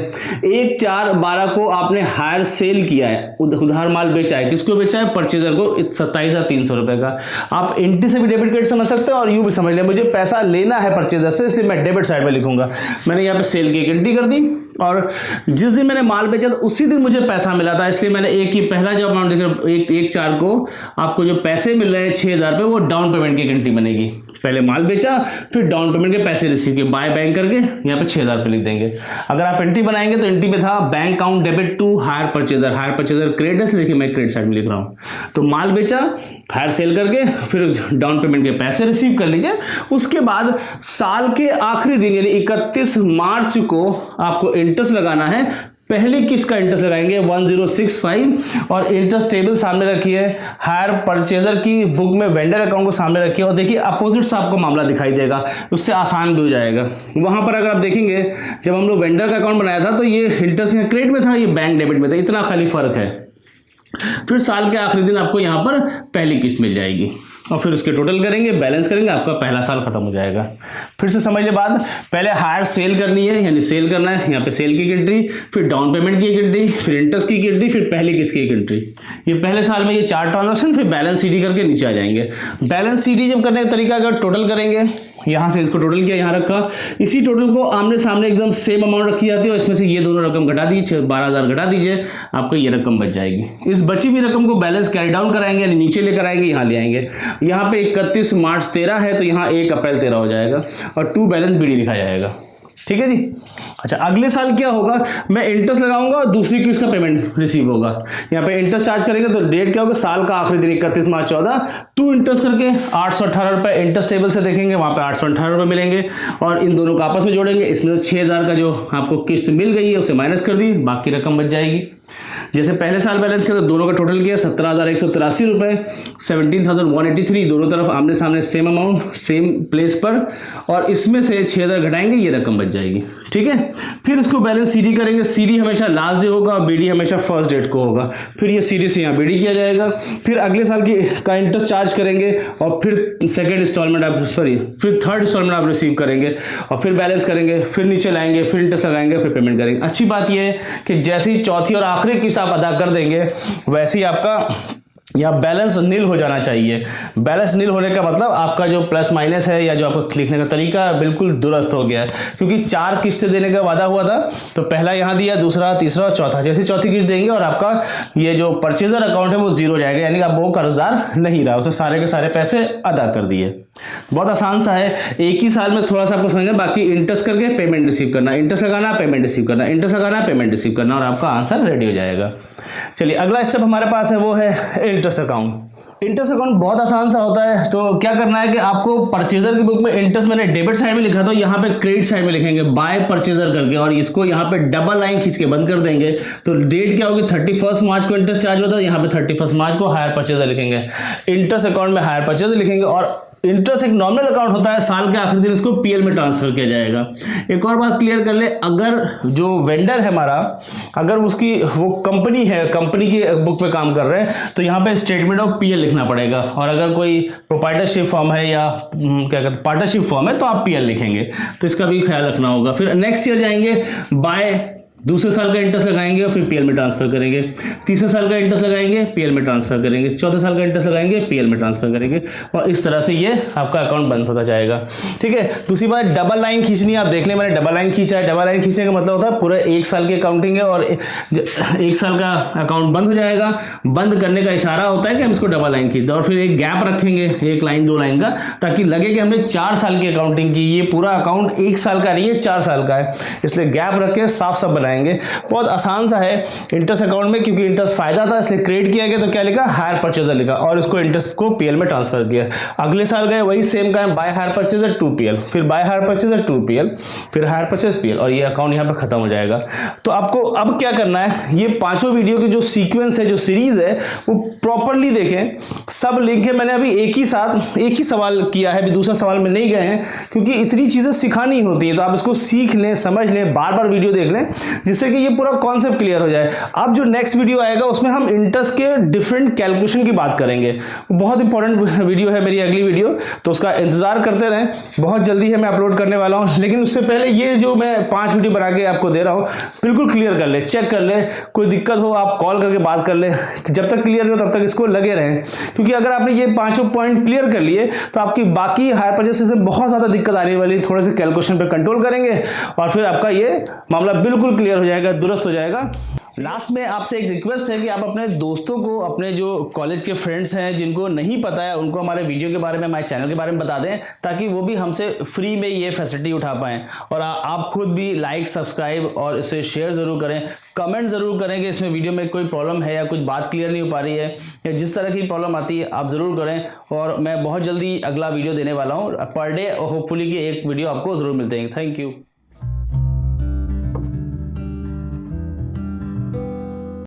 1/4/12 को आपने हायर सेल किया है, उधार माल बेचा है। किसको बेचा है? परचेजर को 27,300 रुपए का। आप एंट्री से भी डेबिट क्रेडिट समझ सकते हो और यूं भी समझ लिया मुझे पैसा लेना है परचेजर से, इसलिए मैं डेबिट साइड में लिखूंगा। मैंने यहाँ पे सेल की एक एंट्री कर दी, और जिस दिन मैंने माल बेचा था उसी दिन मुझे पैसा मिला था, इसलिए मैंने एक ही पहला जो अमाउंट देखा 1/4 को आपको जो पैसे मिल रहे हैं 6,000 रुपये, वो डाउन पेमेंट की एंट्री बनेगी। पहले माल बेचा, फिर डाउन पेमेंट के पैसे रिसीव किए, बाय बैंक करके यहाँ पे 6,000 रुपये लिख देंगे। अगर आप एंट्री बनाएंगे तो एंट्री में था bank account debit to hire purchaser credit है, देखिए मैं क्रेडिट साइड में लिख रहा हूँ। तो माल बेचा, हायर सेल करके, फिर डाउन पेमेंट के पैसे रिसीव कर लीजिए। उसके बाद साल के आखिरी दिन यानी 31 मार्च को आपको इंटरेस्ट लगाना है। पहली किस्त का इंटरेस्ट लगाएंगे 1065, और इंटरेस्ट टेबल सामने रखी है, हायर परचेजर की बुक में वेंडर अकाउंट को सामने रखिए, और देखिए अपोजिट से आपको मामला दिखाई देगा, उससे आसान भी हो जाएगा। वहां पर अगर आप देखेंगे जब हम लोग वेंडर का अकाउंट बनाया था तो ये इंटरेस्ट क्रेडिट में था, ये बैंक डेबिट में था, इतना खाली फर्क है। फिर साल के आखिरी दिन आपको यहाँ पर पहली किस्त मिल जाएगी, और फिर उसके टोटल करेंगे, बैलेंस करेंगे, आपका पहला साल खत्म हो जाएगा। फिर से समझ ले बात, पहले हायर सेल करनी है, यानी सेल करना है, यहाँ पे सेल की एंट्री, फिर डाउन पेमेंट की एक एंट्री, फिर इंटरेस्ट की एंट्री, फिर पहली किस्त की एक एंट्री। ये पहले साल में ये 4 ट्रांजैक्शन, फिर बैलेंस सीडी करके नीचे आ जाएंगे। बैलेंस सीडी जब करने का तरीका अगर टोटल करेंगे, यहाँ से इसको टोटल किया, यहाँ रखा, इसी टोटल को आमने सामने एकदम सेम अमाउंट रखी जाती है, और इसमें से ये दोनों रकम घटा दीजिए, 12,000 घटा दीजिए, आपको ये रकम बच जाएगी। इस बची हुई रकम को बैलेंस कैरी डाउन कराएंगे, यानी नीचे लेकर आएंगे, यहाँ ले आएंगे। यहाँ पे 31 मार्च 13 है, तो यहाँ 1 अप्रैल 13 हो जाएगा, और टू बैलेंस बीडी लिखा जाएगा। ठीक है जी। अच्छा, अगले साल क्या होगा, मैं इंटरेस्ट लगाऊंगा और दूसरी किस्त का पेमेंट रिसीव होगा। यहाँ पे इंटरेस्ट चार्ज करेंगे तो डेट क्या होगा, साल का आखिरी दिन 31 मार्च 14, टू इंटरेस्ट करके 818 रुपये इंटरेस्ट टेबल से देखेंगे, वहाँ पे 818 रुपये मिलेंगे, और इन दोनों को आपस में जोड़ेंगे। इसमें 6,000 का जो आपको किस्त मिल गई है उसे माइनस कर दी, बाकी रकम बच जाएगी। जैसे पहले साल बैलेंस किया तो दोनों का टोटल किया 17,183 रुपये, 17,183, दोनों तरफ आमने सामने सेम अमाउंट सेम प्लेस पर, और इसमें से 6,000 घटाएंगे, ये रकम बच जाएगी। ठीक है, फिर इसको बैलेंस सीडी करेंगे। सीडी हमेशा लास्ट डे होगा, बीडी हमेशा फर्स्ट डेट को होगा। फिर ये सीडी से यहाँ बीडी किया जाएगा, फिर अगले साल का इंटरेस्ट चार्ज करेंगे, और फिर सेकेंड इंस्टॉलमेंट आप फिर थर्ड इंस्टॉलमेंट आप रिसीव करेंगे, और फिर बैलेंस करेंगे, फिर नीचे लाएंगे, फिर इंटरेस्ट लगाएंगे, फिर पेमेंट करेंगे। अच्छी बात यह है कि जैसे ही चौथी और आखिरी किस्त आप अदा कर देंगे, वैसे ही आपका यहाँ बैलेंस नील हो जाना चाहिए। बैलेंस नील होने का मतलब आपका जो प्लस माइनस है या जो आपका लिखने का तरीका बिल्कुल दुरुस्त हो गया है, क्योंकि 4 किस्तें देने का वादा हुआ था, तो पहला यहाँ दिया, दूसरा, तीसरा, चौथा, जैसे चौथी किस्त देंगे और आपका ये जो परचेजर अकाउंट है वो जीरो जाएगा, यानी कि आप वो कर्जदार नहीं रहा, उसे सारे के सारे पैसे अदा कर दिए। बहुत आसान सा है, एक ही साल में थोड़ा सा आपको समझना, बाकी इंटरेस्ट करके पेमेंट रिसीव करना, इंटरेस्ट लगाना, पेमेंट रिसीव करना, इंटरेस्ट लगाना, पेमेंट रिसीव करना, और आपका आंसर रेडी हो जाएगा। चलिए अगला स्टेप हमारे पास है, वो है इंटरेस्ट अकाउंट। इंटरेस्ट अकाउंट बहुत आसान सा होता है। तो क्या करना है कि आपको परचेजर की बुक में इंटरेस्ट मैंने डेबिट साइड में लिखा था, यहाँ पे क्रेडिट साइड में लिखेंगे बाय परचेजर करके, और इसको यहाँ पे डबल लाइन खींच के बंद कर देंगे। तो डेट क्या होगी, 31 मार्च को इंटरेस्ट चार्ज होता है, यहाँ पे 31 मार्च को हायर परचेजर लिखेंगे, इंटरेस्ट अकाउंट में हायर परचेजर लिखेंगे, और इंटरेस्ट एक नॉर्मल अकाउंट होता है, साल के आखिरी दिन इसको पीएल में ट्रांसफर किया जाएगा। एक और बात क्लियर कर ले, अगर जो वेंडर है हमारा, अगर उसकी वो कंपनी है, कंपनी की बुक पे काम कर रहे हैं, तो यहाँ पे स्टेटमेंट ऑफ पीएल लिखना पड़ेगा, और अगर कोई प्रोप्राइटरशिप फॉर्म है या क्या कहते हैं पार्टनरशिप फॉर्म है, तो आप पीएल लिखेंगे, तो इसका भी ख्याल रखना होगा। फिर नेक्स्ट ईयर जाएंगे, बाय दूसरे साल का इंटरेस्ट लगाएंगे और फिर पीएल में ट्रांसफर करेंगे, तीसरे साल का इंटरेस्ट लगाएंगे, पीएल में ट्रांसफर करेंगे, चौथे साल का इंटरेस्ट लगाएंगे, पीएल में ट्रांसफर करेंगे, और इस तरह से ये आपका अकाउंट बंद होता जाएगा। ठीक है, दूसरी बात, डबल लाइन खींचनी है। आप देख लें मैंने डबल लाइन खींचा है। डबल लाइन खींचने का मतलब होता है पूरा 1 साल की अकाउंटिंग है, और 1 साल का अकाउंट बंद हो जाएगा। बंद करने का इशारा होता है कि हम इसको डबल लाइन खींचते हैं, और फिर एक गैप रखेंगे 1 लाइन 2 लाइन का, ताकि लगे कि हमने 4 साल की अकाउंटिंग की। ये पूरा अकाउंट 1 साल का नहीं है, 4 साल का है, इसलिए गैप रख के साफ साफ बनाएंगे। कराएंगे। बहुत आसान सा है इंटरेस्ट अकाउंट में, क्योंकि इंटरेस्ट फायदा था इसलिए क्रिएट किया गया। तो क्या लिखा, हायर परचेजर लिखा और इसको इंटरेस्ट को पीएल में ट्रांसफर किया। अगले साल गए वही सेम का बाय हायर परचेजर 2PL, फिर बाय हायर परचेजर 2PL, फिर हायर परचेज PL, और ये अकाउंट यहाँ पर खत्म हो जाएगा। तो आपको अब क्या करना है, ये पांचों वीडियो की जो सीक्वेंस है, जो सीरीज है, वो प्रॉपरली देखें। सब लिंक है, मैंने अभी एक ही सवाल किया है, अभी दूसरा सवाल में नहीं गए हैं, क्योंकि इतनी चीजें सिखानी होती है। तो आप इसको सीख लें, समझ लें, बार बार वीडियो देख लें, जिससे कि ये पूरा कॉन्सेप्ट क्लियर हो जाए। अब जो नेक्स्ट वीडियो आएगा उसमें हम इंटरेस्ट के डिफरेंट कैलकुलेशन की बात करेंगे। बहुत इंपॉर्टेंट वीडियो है मेरी अगली वीडियो, तो उसका इंतजार करते रहें। बहुत जल्दी है मैं अपलोड करने वाला हूं। लेकिन उससे पहले ये जो मैं 5 वीडियो बना के आपको दे रहा हूं, बिल्कुल क्लियर कर ले, चेक कर ले। कोई दिक्कत हो आप कॉल करके बात कर ले। जब तक क्लियर हो तब तक इसको लगे रहें, क्योंकि अगर आपने ये 5 पॉइंट क्लियर कर लिए तो आपकी बाकी हायर परचेज में बहुत ज्यादा दिक्कत आने वाली। थोड़े से कैलकुलेशन पे कंट्रोल करेंगे और फिर आपका ये मामला बिल्कुल क्लियर हो जाएगा, दुरुस्त हो जाएगा। लास्ट में आपसे एक रिक्वेस्ट है कि आप अपने दोस्तों को, अपने जो कॉलेज के फ्रेंड्स हैं जिनको नहीं पता है, उनको हमारे वीडियो के बारे में, हमारे चैनल के बारे में बता दें, ताकि वो भी हमसे फ्री में ये फैसिलिटी उठा पाएं। और आप खुद भी लाइक, सब्सक्राइब और इसे शेयर ज़रूर करें, कमेंट ज़रूर करें कि इसमें वीडियो में कोई प्रॉब्लम है या कुछ बात क्लियर नहीं हो पा रही है, या जिस तरह की प्रॉब्लम आती है आप ज़रूर करें। और मैं बहुत जल्दी अगला वीडियो देने वाला हूँ पर डे, होपफुली कि एक वीडियो आपको ज़रूर मिलते हैं। Thank you.